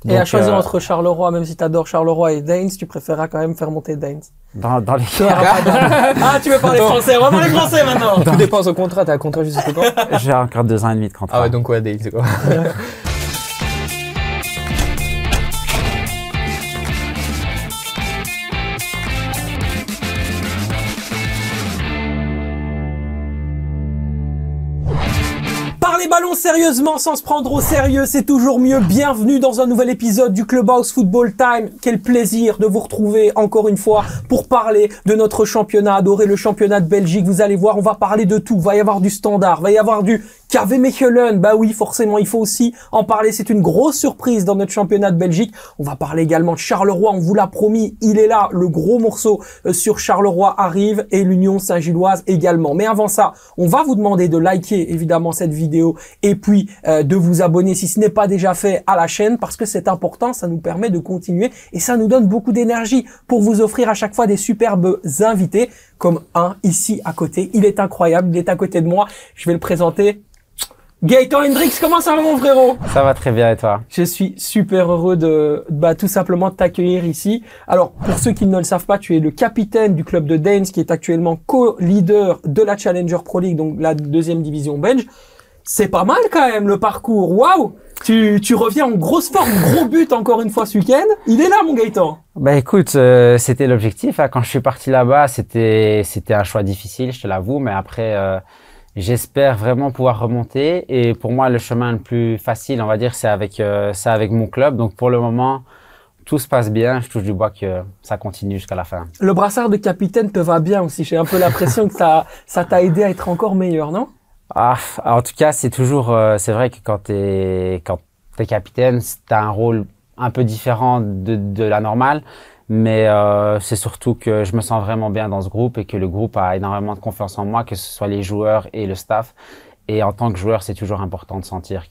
Et à choisir entre Charleroi, même si tu adores Charleroi et Daines, tu préféreras quand même faire monter Daines. Dans les Ah, tu veux parler français, vraiment les français maintenant. Tout dépend de son contrat, t'as un contrat jusqu'à quand? J'ai encore 2 ans et demi de contrat. Ah ouais, donc ouais, Dale, c'est quoi? Parler ballon sérieusement sans se prendre au sérieux, c'est toujours mieux. Bienvenue dans un nouvel épisode du Clubhouse Football Time. Quel plaisir de vous retrouver encore une fois pour parler de notre championnat adoré, le championnat de Belgique. Vous allez voir, on va parler de tout. Va y avoir du Standard, va y avoir du KV Mechelen. Bah oui, forcément, il faut aussi en parler. C'est une grosse surprise dans notre championnat de Belgique. On va parler également de Charleroi. On vous l'a promis, il est là. Le gros morceau sur Charleroi arrive et l'Union Saint-Gilloise également. Mais avant ça, on va vous demander de liker évidemment cette vidéo et puis de vous abonner si ce n'est pas déjà fait à la chaîne parce que c'est important, ça nous permet de continuer et ça nous donne beaucoup d'énergie pour vous offrir à chaque fois des superbes invités comme un ici à côté. Il est incroyable, il est à côté de moi. Je vais le présenter. Gaëtan Hendrix, comment ça va mon frérot? Ça va très bien et toi? Je suis super heureux de tout simplement t'accueillir ici. Alors pour ceux qui ne le savent pas, tu es le capitaine du club de Daines qui est actuellement co-leader de la Challenger Pro League, donc la deuxième division belge. C'est pas mal quand même le parcours. Waouh! Tu reviens en grosse forme, gros but encore une fois ce week-end. Il est là mon Gaëtan. Bah écoute, c'était l'objectif. Hein. Quand je suis parti là-bas, c'était un choix difficile, je te l'avoue, mais après j'espère vraiment pouvoir remonter. Et pour moi, le chemin le plus facile, on va dire, c'est avec mon club. Donc pour le moment, tout se passe bien. Je touche du bois que ça continue jusqu'à la fin. Le brassard de capitaine te va bien aussi. J'ai un peu l'impression que ça t'a aidé à être encore meilleur, non? Ah, en tout cas, c'est toujours, c'est vrai que quand t'es capitaine, t'as un rôle un peu différent de la normale, mais c'est surtout que je me sens vraiment bien dans ce groupe et que le groupe a énormément de confiance en moi, que ce soit les joueurs et le staff. Et en tant que joueur, c'est toujours important de sentir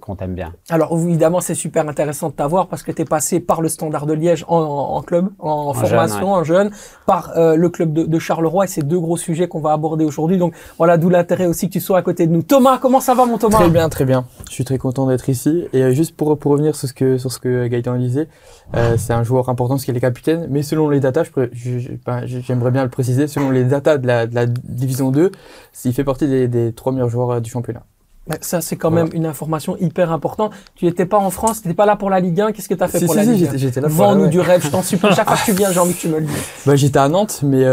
qu'on t'aime bien. Alors évidemment, c'est super intéressant de t'avoir parce que tu es passé par le Standard de Liège en club, en formation, jeune, ouais. en jeune, par le club de Charleroi et c'est deux gros sujets qu'on va aborder aujourd'hui. Donc voilà, d'où l'intérêt aussi que tu sois à côté de nous. Thomas, comment ça va mon Thomas? Très bien, très bien. Je suis très content d'être ici. Et juste pour revenir sur ce que Gaëtan disait, c'est un joueur important parce qu'il est capitaine. Mais selon les datas, j'aimerais bien le préciser, selon les datas de la division 2, il fait partie des 3 meilleurs joueurs du championnat. Ça, c'est quand même une information hyper importante. Tu n'étais pas en France, tu n'étais pas là pour la Ligue 1. Qu'est-ce que tu as fait pour la Ligue 1? J'étais là pour Vends-nous du rêve, je t'en supplie. Chaque fois que tu viens, j'ai envie que tu me le dises. J'étais à Nantes, mais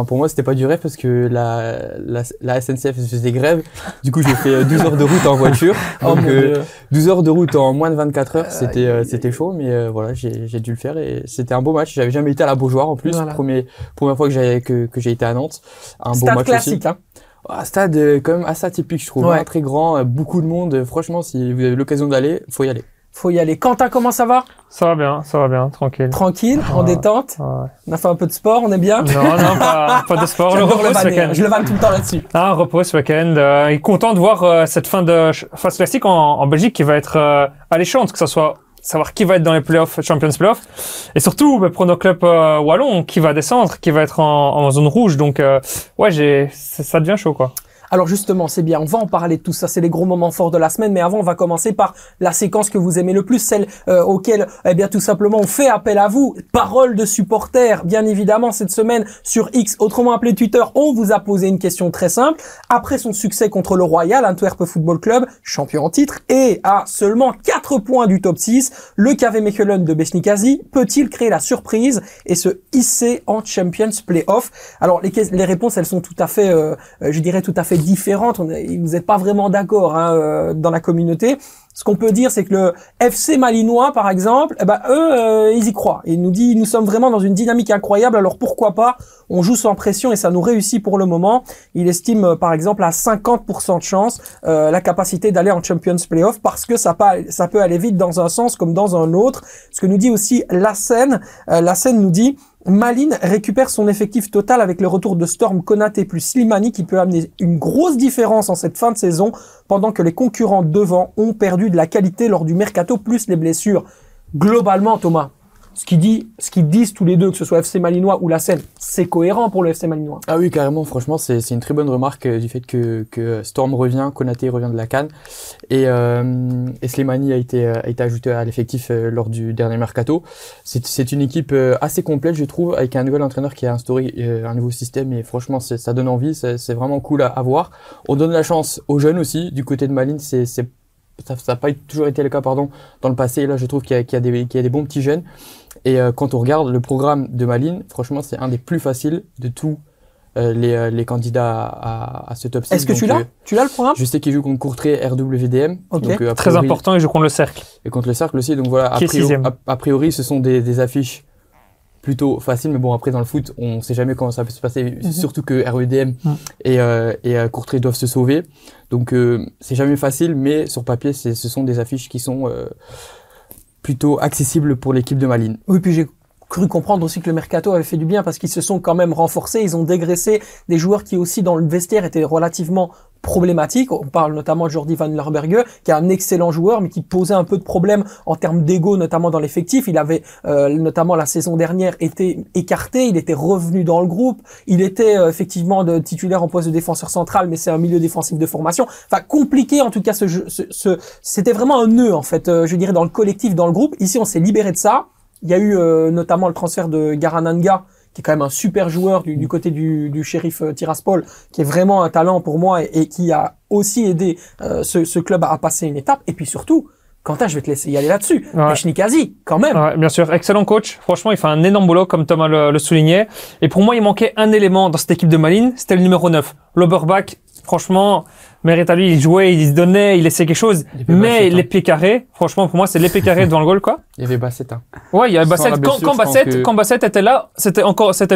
pour moi, c'était pas du rêve parce que la SNCF faisait grève. Du coup, j'ai fait 12 heures de route en voiture. Donc, 12 heures de route en moins de 24 heures, c'était chaud, mais voilà, j'ai dû le faire et c'était un beau match. J'avais jamais été à la Beaujoire en plus. Voilà. Première fois que j'ai été à Nantes. Un beau match classique, aussi. Hein. Un stade quand même assez atypique, je trouve. Ouais. Très grand, beaucoup de monde. Franchement, si vous avez l'occasion d'aller, faut y aller. Faut y aller. Quentin, comment ça va? Ça va bien, tranquille. Tranquille, en détente. Ouais. On a fait un peu de sport, on est bien? Non, pas de sport. Le repos ce week-end. Je le vanne tout le temps là-dessus. Un repos ce week-end. Et content de voir cette fin de phase classique en Belgique qui va être alléchante, que ça soit savoir qui va être dans les playoffs, Champions Playoffs, et surtout pour nos clubs wallons, qui va descendre, qui va être en zone rouge. Donc ouais, ça devient chaud quoi. Alors justement, c'est bien, on va en parler de tout ça, c'est les gros moments forts de la semaine, mais avant, on va commencer par la séquence que vous aimez le plus, celle auquel, eh bien, tout simplement, on fait appel à vous. Parole de supporters, bien évidemment, cette semaine, sur X, autrement appelé Twitter, on vous a posé une question très simple. Après son succès contre le Royal Antwerp Football Club, champion en titre, et à seulement 4 points du top 6, le KV Mechelen de Besnikazi peut-il créer la surprise et se hisser en Champions Playoff? Alors, les réponses, elles sont tout à fait, je dirais tout à fait différentes. Vous n'êtes pas vraiment d'accord dans la communauté. Ce qu'on peut dire, c'est que le FC Malinois, par exemple, eux, ils y croient. Et ils nous disent, nous sommes vraiment dans une dynamique incroyable, alors pourquoi pas? On joue sans pression et ça nous réussit pour le moment. Il estime, par exemple, à 50% de chance la capacité d'aller en Champions Playoff parce que ça peut aller vite dans un sens comme dans un autre. Ce que nous dit aussi Lassen nous dit Malines récupère son effectif total avec le retour de Storm, Konaté plus Slimani qui peut amener une grosse différence en cette fin de saison pendant que les concurrents devant ont perdu de la qualité lors du mercato plus les blessures. Globalement, Thomas, ce qu'ils disent tous les deux, que ce soit FC Malinois ou la Seine, c'est cohérent pour le FC Malinois. Ah oui, carrément. Franchement, c'est une très bonne remarque du fait que Storm revient, Konaté revient de la CAN et Slimani a été ajouté à l'effectif lors du dernier mercato. C'est une équipe assez complète, je trouve, avec un nouvel entraîneur qui a instauré un nouveau système et franchement, ça donne envie. C'est vraiment cool à voir. On donne la chance aux jeunes aussi. Du côté de Malines, ça n'a pas toujours été le cas, dans le passé. Et là, je trouve qu'il y a des bons petits jeunes. Et quand on regarde le programme de Malines, franchement, c'est un des plus faciles de tous les candidats à ce top 6. Est-ce que tu l'as le programme? Je sais qu'ils jouent contre Courtrai, RWDM. Okay. Donc, très important, ils jouent contre le Cercle. Et contre le Cercle aussi. Donc voilà, a priori, ce sont des affiches plutôt faciles. Mais bon, après, dans le foot, on ne sait jamais comment ça peut se passer. Surtout que RWDM et Courtrai doivent se sauver. Donc c'est jamais facile, mais sur papier, ce sont des affiches qui sont plutôt accessible pour l'équipe de Malines. Oui, puis j'ai cru comprendre aussi que le mercato avait fait du bien parce qu'ils se sont quand même renforcés, ils ont dégraissé des joueurs qui aussi dans le vestiaire étaient relativement problématiques. On parle notamment de Jordi Van Lerberge, qui est un excellent joueur, mais qui posait un peu de problème en termes d'ego, notamment dans l'effectif. Il avait notamment la saison dernière été écarté, il était revenu dans le groupe, il était effectivement de titulaire en poste de défenseur central, mais c'est un milieu défensif de formation. Enfin, compliqué en tout cas. C'était vraiment un nœud en fait, je dirais dans le collectif, dans le groupe. Ici, on s'est libéré de ça. Il y a eu notamment le transfert de Garananga, qui est quand même un super joueur du côté du shérif Tiraspol, qui est vraiment un talent pour moi et qui a aussi aidé ce club à passer une étape. Et puis surtout, Quentin, je vais te laisser y aller là-dessus. Peshnikazi, quand même. Ouais, bien sûr, excellent coach. Franchement, il fait un énorme boulot, comme Thomas le soulignait. Et pour moi, il manquait un élément dans cette équipe de Malines, c'était le numéro 9. L'Oberbach, franchement, mérite à lui, il jouait, il se donnait, il laissait quelque chose. Mais les pieds carrés, franchement, pour moi, c'est les pieds carrés devant le goal, quoi. Il y avait Bassett, hein. Ouais, il y avait Bassett. Quand Bassett était là, c'était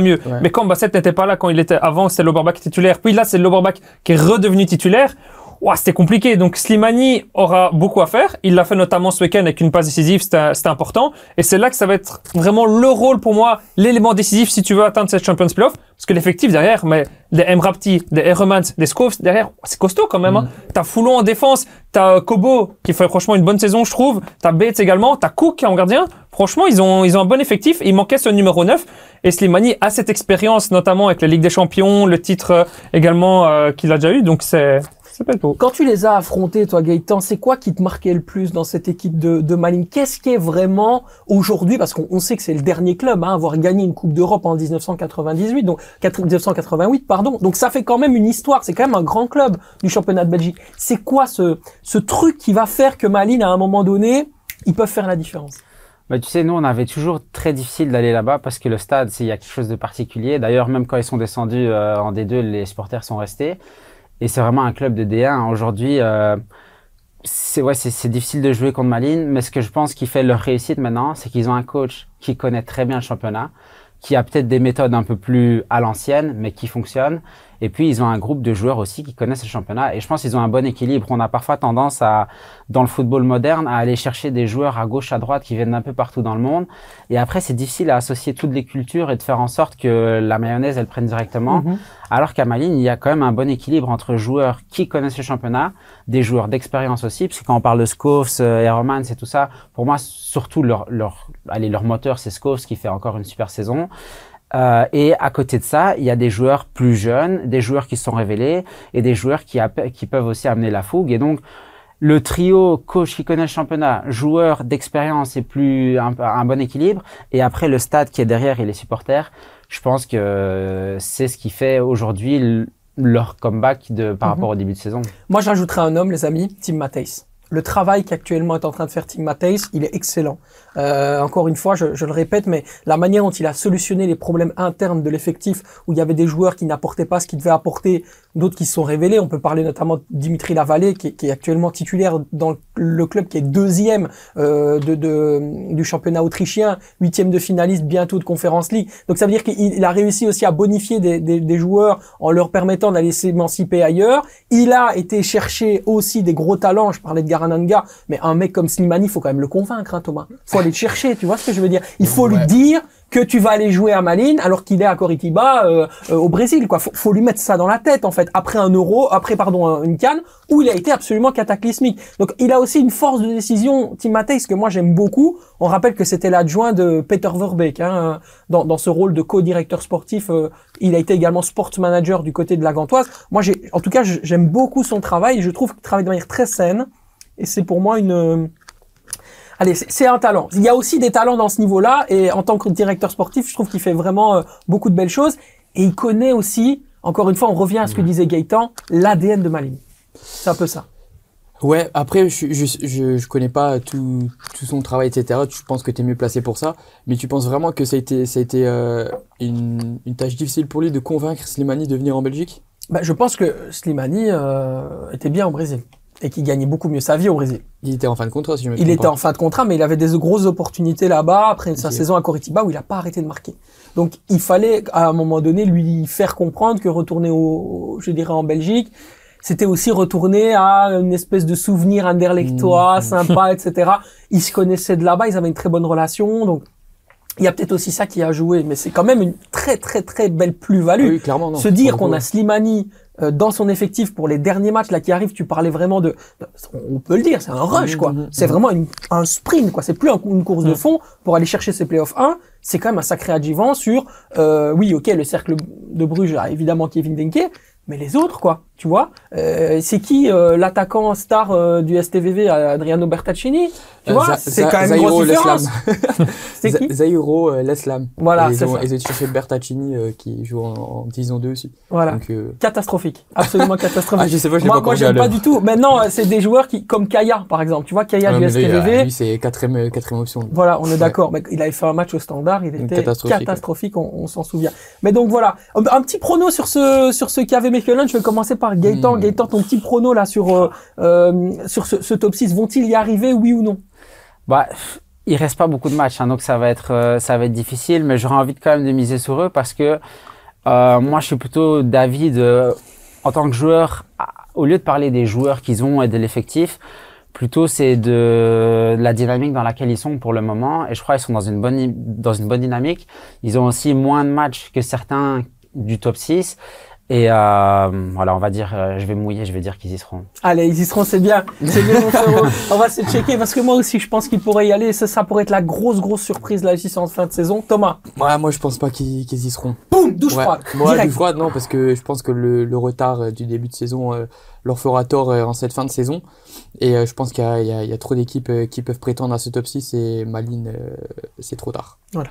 mieux. Ouais. Mais quand Bassett n'était pas là, quand il était avant, c'était l'Oberbach titulaire. Puis là, c'est l'Oberbach qui est redevenu titulaire. Ouah, c'était compliqué. Donc Slimani aura beaucoup à faire. Il l'a fait notamment ce week-end avec une passe décisive, c'était important. Et c'est là que ça va être vraiment le rôle pour moi, l'élément décisif si tu veux atteindre cette Champions Playoff. Parce que l'effectif derrière, mais des Emrapti, des Heremans, des Scofs derrière, c'est costaud quand même. Hein. T'as Foulon en défense, t'as Kobo qui fait franchement une bonne saison, je trouve. T'as Bates également, t'as Cook qui est en gardien. Franchement, ils ont un bon effectif. Il manquait ce numéro 9. Et Slimani a cette expérience, notamment avec la Ligue des Champions, le titre également qu'il a déjà eu. Donc c'est pas beau. Quand tu les as affrontés, toi, Gaëtan, c'est quoi qui te marquait le plus dans cette équipe de Malines? Qu'est-ce qui est vraiment aujourd'hui, parce qu'on sait que c'est le dernier club à avoir gagné une Coupe d'Europe en 1998, donc 1988, pardon. Donc ça fait quand même une histoire. C'est quand même un grand club du championnat de Belgique. C'est quoi ce truc qui va faire que Malines, à un moment donné, ils peuvent faire la différence? Bah, tu sais, nous, on avait toujours très difficile d'aller là-bas parce que le stade, il y a quelque chose de particulier. D'ailleurs, même quand ils sont descendus en D2, les supporters sont restés. Et c'est vraiment un club de D1. Aujourd'hui, c'est difficile de jouer contre Malines, mais ce que je pense qui fait leur réussite maintenant, c'est qu'ils ont un coach qui connaît très bien le championnat, qui a peut-être des méthodes un peu plus à l'ancienne, mais qui fonctionnent. Et puis, ils ont un groupe de joueurs aussi qui connaissent le championnat. Et je pense qu'ils ont un bon équilibre. On a parfois tendance dans le football moderne, à aller chercher des joueurs à gauche, à droite qui viennent d'un peu partout dans le monde. Et après, c'est difficile à associer toutes les cultures et de faire en sorte que la mayonnaise, elle prenne directement. Alors qu'à Malines, il y a quand même un bon équilibre entre joueurs qui connaissent le championnat, des joueurs d'expérience aussi. Parce que quand on parle de Scofs, Heremans et tout ça, pour moi, surtout leur moteur, c'est Scofs qui fait encore une super saison. Et à côté de ça, il y a des joueurs plus jeunes, des joueurs qui se sont révélés et des joueurs qui peuvent aussi amener la fougue. Et donc, le trio coach qui connaît le championnat, joueur d'expérience et un bon équilibre. Et après, le stade qui est derrière et les supporters, je pense que c'est ce qui fait aujourd'hui leur comeback par rapport au début de saison. Moi, j'ajouterais un homme, les amis, Tim Matthijs. Le travail qu'actuellement est en train de faire Tim Matthijs, il est excellent. Encore une fois, je le répète, mais la manière dont il a solutionné les problèmes internes de l'effectif, où il y avait des joueurs qui n'apportaient pas ce qu'ils devaient apporter, d'autres qui se sont révélés. On peut parler notamment de Dimitri Lavallée, qui est actuellement titulaire dans le club qui est deuxième du championnat autrichien, 8e de finaliste, bientôt de Conference League. Donc ça veut dire qu'il a réussi aussi à bonifier des joueurs en leur permettant d'aller s'émanciper ailleurs. Il a été chercher aussi des gros talents. Je parlais de Garananga, mais un mec comme Slimani, il faut quand même le convaincre, hein, Thomas. Faut aller le chercher, tu vois ce que je veux dire? Il faut lui dire que tu vas aller jouer à Malines alors qu'il est à Coritiba au Brésil, quoi. Faut lui mettre ça dans la tête, en fait, après une CAN où il a été absolument cataclysmique. Donc il a aussi une force de décision, Tim Matthijs, que moi j'aime beaucoup. On rappelle que c'était l'adjoint de Peter Verbeek, hein, dans ce rôle de co-directeur sportif. Il a été également sport manager du côté de la Gantoise. Moi j'aime beaucoup son travail. Je trouve qu'il travaille de manière très saine et c'est pour moi c'est un talent. Il y a aussi des talents dans ce niveau-là et en tant que directeur sportif, je trouve qu'il fait vraiment beaucoup de belles choses et il connaît aussi, encore une fois, on revient à ce que disait Gaëtan, l'ADN de Malines. C'est un peu ça. Ouais, après, je connais pas tout son travail, etc. Je pense que tu es mieux placé pour ça. Mais tu penses vraiment que ça a été une tâche difficile pour lui de convaincre Slimani de venir en Belgique? Je pense que Slimani était bien au Brésil et qu'il gagnait beaucoup mieux sa vie au Brésil. Il était en fin de contrat, si je me trompe pas. Il était pas. en fin de contrat, mais il avait des grosses opportunités là-bas après sa saison à Coritiba où il a pas arrêté de marquer. Donc, il fallait, à un moment donné, lui faire comprendre que retourner en Belgique, c'était aussi retourner à une espèce de souvenir anderlechtois, sympa, etc. Ils se connaissaient de là-bas, ils avaient une très bonne relation, donc il y a peut-être aussi ça qui a joué, mais c'est quand même une très très très belle plus-value. Oui, clairement, non. Se dire qu'on a Slimani dans son effectif pour les derniers matchs là qui arrivent, tu parlais vraiment on peut le dire, c'est un rush quoi. C'est vraiment un sprint quoi. C'est plus une course de fond pour aller chercher ses playoffs 1. C'est quand même un sacré adjuvant sur, le cercle de Bruges a évidemment Kevin Denke, mais les autres quoi. Tu vois, c'est qui l'attaquant star du STVV, Adriano Bertaccini? Tu vois, c'est quand même une grosse différence. C'est qui? Zaïro Leslam. Voilà, ils ont cherché Bertaccini qui joue en Division 2 aussi. Voilà. Donc, catastrophique, absolument catastrophique. Je sais pas, moi j'aime pas du tout. Maintenant, c'est des joueurs comme Kaya par exemple. Tu vois, Kaya du STVV. Lui, c'est quatrième option. Voilà, on est d'accord. Mais il avait fait un match au Standard, il était catastrophique, on s'en souvient. Mais donc voilà, un petit prono sur ce KV Mechelen. Je vais commencer par Gaëtan. Gaëtan, ton petit prono là sur ce top 6, vont-ils y arriver, oui ou non? Il reste pas beaucoup de matchs, hein, donc ça va être difficile, mais j'aurais envie quand même de miser sur eux parce que moi je suis plutôt d'avis en tant que joueur, au lieu de parler des joueurs qu'ils ont et de l'effectif, plutôt c'est de la dynamique dans laquelle ils sont pour le moment, et je crois qu'ils sont dans une bonne dynamique. Ils ont aussi moins de matchs que certains du top 6. Et on va dire, je vais mouiller, je vais dire qu'ils y seront. Allez, ils y seront, c'est bien mon frérot. On va se checker parce que moi aussi je pense qu'ils pourraient y aller. Ça pourrait être la grosse surprise là ici en fin de saison. Thomas? Ouais, moi je pense pas qu'ils y seront. Boum, douche froide. Moi, douche froide, non, parce que je pense que le retard du début de saison leur fera tort en cette fin de saison. Et je pense qu'il y a trop d'équipes qui peuvent prétendre à ce top 6 et Malines, c'est trop tard. Voilà,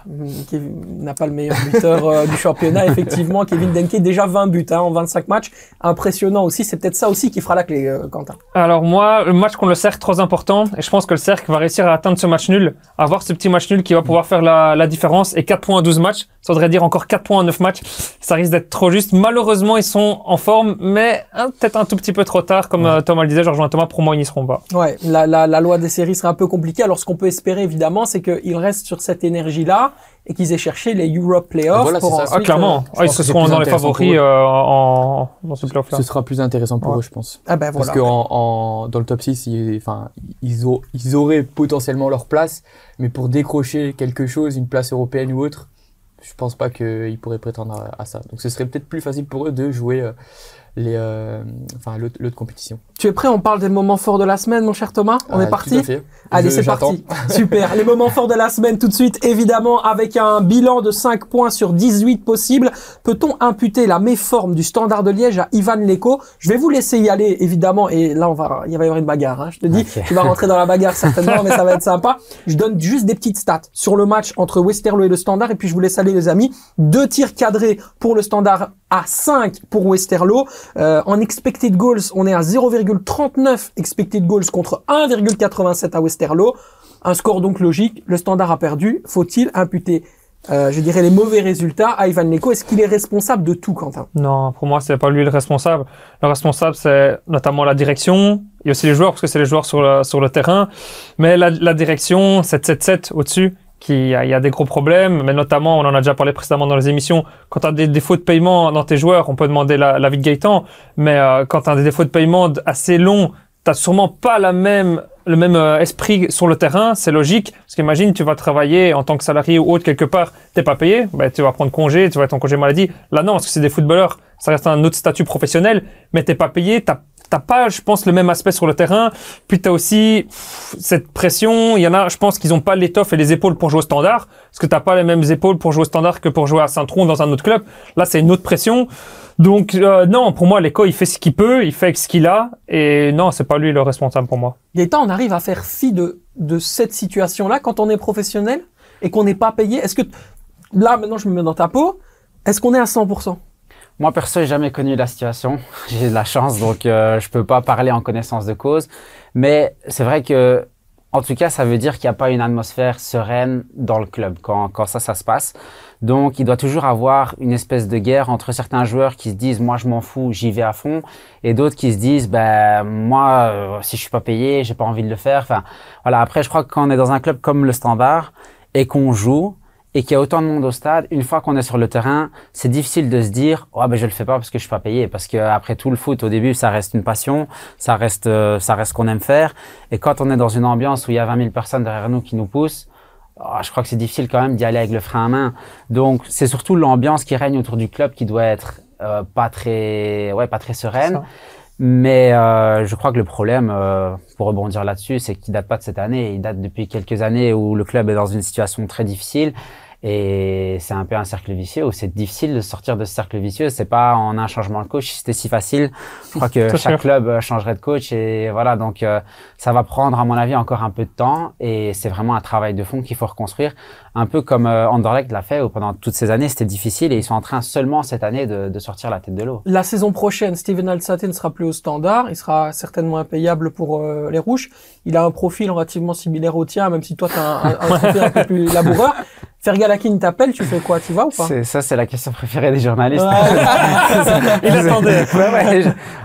Kevin n'a pas le meilleur buteur du championnat, effectivement. Kevin Denke, déjà 20 buts en 25 matchs. Impressionnant aussi, c'est peut-être ça aussi qui fera la clé, Quentin. Alors moi, le match contre le Cercle, très important. Et je pense que le Cercle va réussir à atteindre ce match nul, avoir ce petit match nul qui va pouvoir faire la différence. Et 4 points en 12 matchs, ça voudrait dire encore 4 points en 9 matchs. Ça risque d'être trop juste. Malheureusement, ils sont en forme, mais peut-être un tout petit peu trop tard. Comme Thomas le disait, je rejoins Thomas, pour moi, ils n'y seront pas. Ouais, la loi des séries sera un peu compliquée. Alors, ce qu'on peut espérer, évidemment, c'est qu'ils restent sur cette énergie-là et qu'ils aient cherché les Europe Playoffs. Voilà, pour ensuite, clairement. Ils se seront dans les favoris dans ce playoff-là. Ce sera plus intéressant pour eux, je pense. Ah ben voilà. Parce que dans le top 6, ils auraient potentiellement leur place, mais pour décrocher quelque chose, une place européenne ou autre, je pense pas qu'ils pourraient prétendre à ça. Donc ce serait peut-être plus facile pour eux de jouer l'autre compétition. Tu es prêt? On parle des moments forts de la semaine, mon cher Thomas. On est parti? Tout à fait. Allez, c'est parti. Super. Les moments forts de la semaine tout de suite, évidemment, avec un bilan de 5 points sur 18 possibles. Peut-on imputer la méforme du Standard de Liège à Ivan Leko? Je vais vous laisser y aller, évidemment. Et là, il va y avoir une bagarre, hein. Je te dis, okay. Tu vas rentrer dans la bagarre certainement, mais ça va être sympa. Je donne juste des petites stats sur le match entre Westerlo et le Standard. Et puis, je vous laisse aller, les amis. 2 tirs cadrés pour le Standard à 5 pour Westerlo. En expected goals, on est à 0,39 expected goals contre 1,87 à Westerlo. Un score donc logique. Le Standard a perdu. Faut-il imputer, je dirais, les mauvais résultats à Ivan Leko? Est-ce qu'il est responsable de tout, Quentin? Non, pour moi, c'est pas lui le responsable. Le responsable, c'est notamment la direction. Il y a aussi les joueurs, parce que c'est les joueurs sur le terrain. Mais la direction, 7-7-7 au-dessus. Il y a des gros problèmes, mais notamment, on en a déjà parlé précédemment dans les émissions, quand tu as des défauts de paiement dans tes joueurs, on peut demander l'avis de Gaëtan, mais quand tu as des défauts de paiement assez longs, tu n'as sûrement pas la même le même esprit sur le terrain, c'est logique. Parce qu'imagine, tu vas travailler en tant que salarié ou autre quelque part, t'es pas payé, ben, tu vas prendre congé, tu vas être en congé maladie. Là, non, parce que c'est des footballeurs, ça reste un autre statut professionnel, mais t'es pas payé, t'as pas, je pense, le même aspect sur le terrain. Puis t'as aussi cette pression. Il y en a, je pense, qu'ils ont pas l'étoffe et les épaules pour jouer au Standard, parce que t'as pas les mêmes épaules pour jouer au Standard que pour jouer à Saint-Tron dans un autre club. Là, c'est une autre pression. Donc non, pour moi, Leko, il fait ce qu'il peut, il fait avec ce qu'il a, et non, c'est pas lui le responsable pour moi. Gaëtan, on arrive à faire fi de cette situation-là quand on est professionnel et qu'on n'est pas payé. Est-ce que là, maintenant, je me mets dans ta peau. Est-ce qu'on est à 100%? Moi, perso, j'ai jamais connu la situation. J'ai de la chance, donc je peux pas parler en connaissance de cause. Mais c'est vrai que, en tout cas, ça veut dire qu'il n'y a pas une atmosphère sereine dans le club quand ça se passe. Donc, il doit toujours avoir une espèce de guerre entre certains joueurs qui se disent, moi, je m'en fous, j'y vais à fond, et d'autres qui se disent, ben moi, si je suis pas payé, j'ai pas envie de le faire. Enfin, voilà. Après, je crois que quand on est dans un club comme le Standard et qu'on joue, et qu'il y a autant de monde au stade, une fois qu'on est sur le terrain, c'est difficile de se dire « Oh, ben je le fais pas parce que je suis pas payé ». Parce que après tout, le foot, au début, ça reste une passion, ça reste ce qu'on aime faire. Et quand on est dans une ambiance où il y a 20 000 personnes derrière nous qui nous poussent, je crois que c'est difficile quand même d'y aller avec le frein à main. Donc, c'est surtout l'ambiance qui règne autour du club qui doit être pas très sereine. Mais je crois que le problème, pour rebondir là-dessus, c'est qu'il date pas de cette année. Il date depuis quelques années où le club est dans une situation très difficile. Et c'est un peu un cercle vicieux où c'est difficile de sortir de ce cercle vicieux. C'est pas en un changement de coach. Si c'était si facile, je crois que chaque club changerait de coach. Et voilà, donc ça va prendre, à mon avis, encore un peu de temps. Et c'est vraiment un travail de fond qu'il faut reconstruire. Un peu comme Anderlecht l'a fait, où pendant toutes ces années, c'était difficile. Et ils sont en train seulement cette année de sortir la tête de l'eau. La saison prochaine, Steven Alsate ne sera plus au Standard. Il sera certainement impayable pour les Rouges. Il a un profil relativement similaire au tien, même si toi, tu as un profil un peu plus laboureur. Fergal-Akin t'appelle, tu fais quoi? Tu vas ou pas? C'est la question préférée des journalistes. Ouais. Il attendait.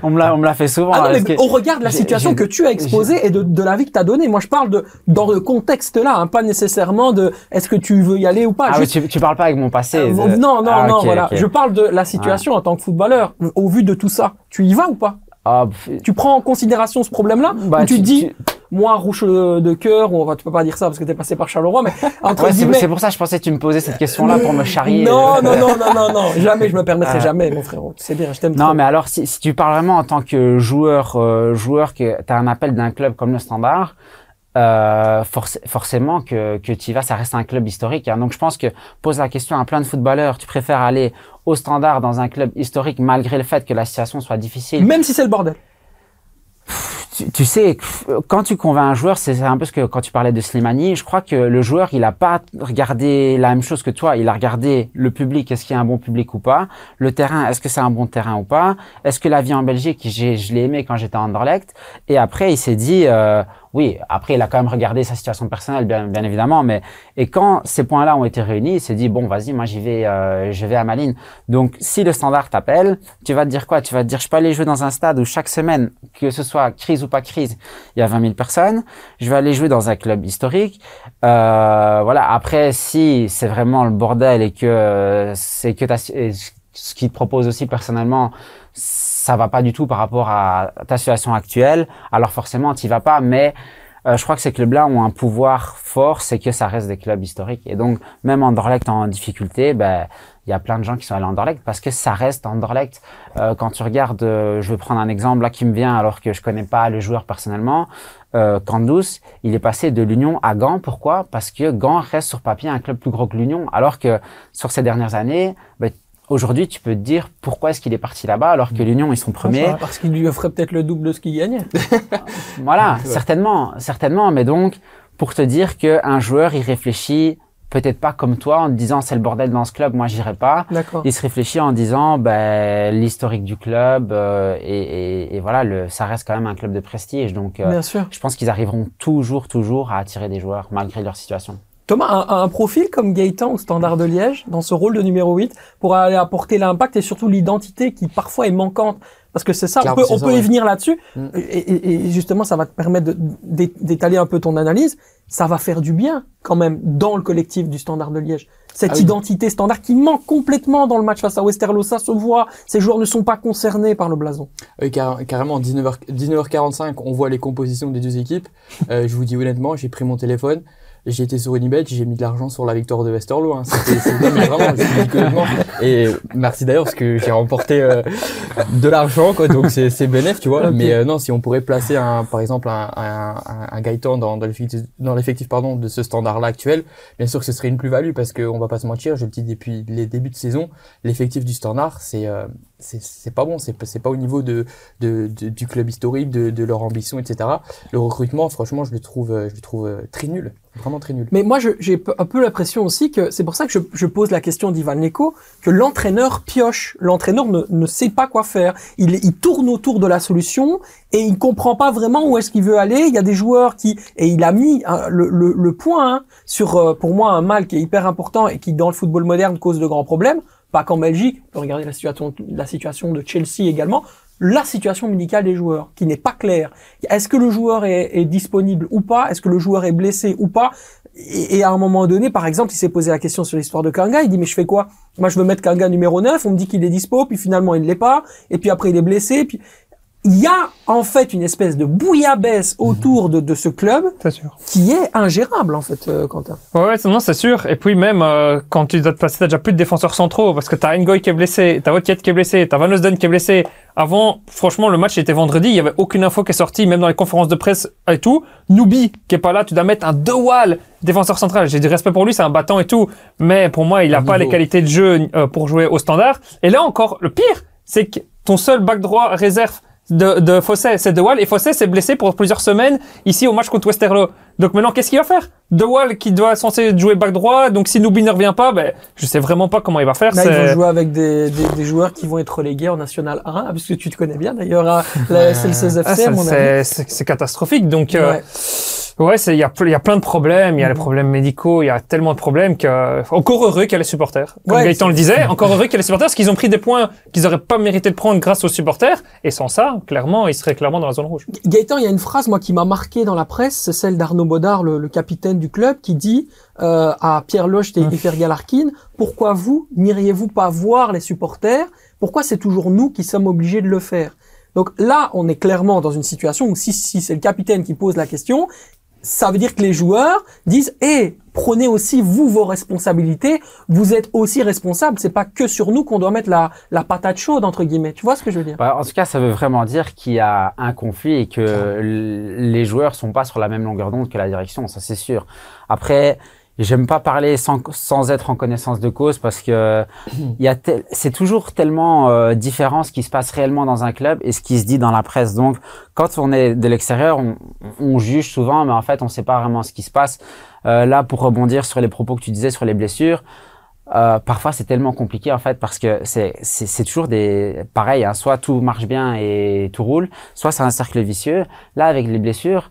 On me l'a fait souvent. Ah non, mais on regarde la situation que tu as exposée et de l'avis que tu as donné. Moi, je parle dans le contexte-là, hein, pas nécessairement de est-ce que tu veux y aller ou pas. Ah oui, tu parles pas avec mon passé. Non, okay, voilà. Okay. Je parle de la situation en tant que footballeur. Au vu de tout ça, tu y vas ou pas? Tu prends en considération ce problème-là? Ou tu te dis, moi, rouge de cœur, tu peux pas dire ça parce que t'es passé par Charleroi, mais entre guillemets. C'est pour ça que je pensais que tu me posais cette question-là pour me charrier. Non, jamais, je me permettrai jamais, mon frérot. Tu sais bien, je t'aime trop. Non, mais alors, si tu parles vraiment en tant que joueur que t'as un appel d'un club comme le Standard, forcément que tu y vas, ça reste un club historique, hein. Donc je pense que pose la question à plein de footballeurs, tu préfères aller au Standard dans un club historique malgré le fait que la situation soit difficile. Même si c'est le bordel. Tu sais, quand tu convaincs un joueur, c'est un peu ce que quand tu parlais de Slimani, je crois que le joueur, il a pas regardé la même chose que toi. Il a regardé le public, est-ce qu'il y a un bon public ou pas? Le terrain, est-ce que c'est un bon terrain ou pas? Est-ce que la vie en Belgique, je l'ai aimé quand j'étais à Anderlecht? Et après, il s'est dit, oui, après, il a quand même regardé sa situation personnelle, bien évidemment, mais, et quand ces points-là ont été réunis, il s'est dit, bon, vas-y, moi, j'y vais, je vais à ma ligne. Donc, si le Standard t'appelle, tu vas te dire quoi? Tu vas te dire, je peux aller jouer dans un stade où chaque semaine, que ce soit crise ou pas crise, il y a 20 000 personnes. Je vais aller jouer dans un club historique. Voilà. Après, si c'est vraiment le bordel et que ce qu'il te propose aussi personnellement, ça va pas du tout par rapport à ta situation actuelle, alors forcément, tu y vas pas. Mais je crois que ces clubs-là ont un pouvoir fort, c'est que ça reste des clubs historiques. Et donc, même Anderlecht en difficulté, il y a plein de gens qui sont allés à Anderlecht parce que ça reste Anderlecht. Quand tu regardes, je vais prendre un exemple là qui me vient alors que je connais pas le joueur personnellement. Kandus, il est passé de l'Union à Gand. Pourquoi? Parce que Gand reste sur papier un club plus gros que l'Union, alors que sur ces dernières années, aujourd'hui, tu peux te dire pourquoi est-ce qu'il est parti là-bas alors que l'Union, ils sont premiers. Parce qu'il lui offrait peut-être le double de ce qu'il gagnait. Voilà, certainement. Mais donc, pour te dire qu'un joueur, il réfléchit peut-être pas comme toi en te disant c'est le bordel dans ce club, moi j'irai pas. D'accord. Il se réfléchit en disant l'historique du club et voilà, ça reste quand même un club de prestige. Donc, bien sûr. Je pense qu'ils arriveront toujours à attirer des joueurs malgré leur situation. Thomas, un profil comme Gaëtan au Standard de Liège, dans ce rôle de numéro 8, pour aller apporter l'impact et surtout l'identité qui parfois est manquante Parce que c'est ça, Clairement, on peut y venir là-dessus. Et justement, ça va te permettre d'étaler un peu ton analyse. Ça va faire du bien, quand même, dans le collectif du Standard de Liège. Cette identité standard qui manque complètement dans le match face à Westerlo, ça se voit. Ces joueurs ne sont pas concernés par le blason. Oui, carrément, 19h45, on voit les compositions des deux équipes. Je vous dis honnêtement, j'ai pris mon téléphone, j'ai été sur Unibet, j'ai mis de l'argent sur la victoire de Westerlo. Hein. Non, mais vraiment, je vous dis honnêtement. Et merci d'ailleurs parce que j'ai remporté de l'argent, quoi. Donc c'est bénéf, tu vois. Okay. Mais non, si on pourrait placer par exemple un Gaëtan dans l'effectif pardon de ce standard-là actuel, bien sûr que ce serait une plus-value parce que on va pas se mentir, je le dis depuis les débuts de saison, l'effectif du standard c'est pas bon, c'est pas au niveau du club historique, de leur ambition, etc. Le recrutement, franchement, je le trouve très nul. Vraiment très nul. Mais moi, j'ai un peu l'impression aussi que c'est pour ça que je pose la question d'Ivan Leko, que l'entraîneur pioche. L'entraîneur ne sait pas quoi faire. Il tourne autour de la solution et il comprend pas vraiment où est-ce qu'il veut aller. Il y a des joueurs et il a mis le point sur, pour moi, un mal qui est hyper important et qui, dans le football moderne, cause de grands problèmes. Pas qu'en Belgique. On peut regarder la situation de Chelsea également. La situation médicale des joueurs, qui n'est pas claire. Est-ce que le joueur est disponible ou pas? Est-ce que le joueur est blessé ou pas? Et à un moment donné, par exemple, il s'est posé la question sur l'histoire de Kanga. Il dit, mais je fais quoi? Moi, je veux mettre Kanga numéro 9. On me dit qu'il est dispo, puis finalement, il ne l'est pas. Et puis après, il est blessé. Puis il y a en fait une espèce de bouillabaisse autour de ce club qui est ingérable en fait, Quentin. Ouais, non, c'est sûr. Et puis même quand tu dois te placer, t'as déjà plus de défenseurs centraux parce que t'as Ngoy qui est blessé, t'as Wotkiet qui est blessé, t'as Van Osden qui est blessé. Avant, franchement, le match était vendredi, il y avait aucune info qui est sortie, même dans les conférences de presse et tout. Nubi qui est pas là, tu dois mettre un De Waal, défenseur central. J'ai du respect pour lui, c'est un battant et tout, mais pour moi, il a pas les qualités de jeu pour jouer au standard. Et là encore, le pire, c'est que ton seul back droit réserve de Fossé, c'est De Waal, et Fossé s'est blessé pour plusieurs semaines ici au match contre Westerlo. Donc maintenant, qu'est-ce qu'il va faire? De Waal qui doit censé jouer back droit, donc si Nubi ne revient pas, ben je sais vraiment pas comment il va faire. Là, ils vont jouer avec des joueurs qui vont être relégués en National 1, puisque tu te connais bien d'ailleurs à la SLCS FC, mon ami. C'est catastrophique, donc ouais, il y a plein de problèmes, il y a les problèmes médicaux, il y a tellement de problèmes que encore heureux qu'il y a les supporters. Comme Gaëtan le disait, encore heureux qu'il y a les supporters parce qu'ils ont pris des points qu'ils auraient pas mérité de prendre grâce aux supporters, et sans ça, clairement, ils seraient clairement dans la zone rouge. Gaëtan, il y a une phrase moi qui m'a marqué dans la presse, c'est celle d'Arnaud Baudard, le capitaine du club, qui dit à Pierre Locht et Fergal Harkin, pourquoi vous n'iriez-vous pas voir les supporters? Pourquoi c'est toujours nous qui sommes obligés de le faire? Donc là, on est clairement dans une situation où si c'est le capitaine qui pose la question, ça veut dire que les joueurs disent prenez aussi vous vos responsabilités, vous êtes aussi responsables, c'est pas que sur nous qu'on doit mettre la patate chaude entre guillemets. Tu vois ce que je veux dire? En tout cas, ça veut vraiment dire qu'il y a un conflit et que les joueurs sont pas sur la même longueur d'onde que la direction, ça c'est sûr. Après, j'aime pas parler sans être en connaissance de cause parce que c'est toujours tellement différent ce qui se passe réellement dans un club et ce qui se dit dans la presse. Donc, quand on est de l'extérieur, on juge souvent, mais en fait, on sait pas vraiment ce qui se passe. Là, pour rebondir sur les propos que tu disais sur les blessures, parfois c'est tellement compliqué en fait parce que c'est toujours pareil, hein, soit tout marche bien et tout roule, soit c'est un cercle vicieux. Là, avec les blessures,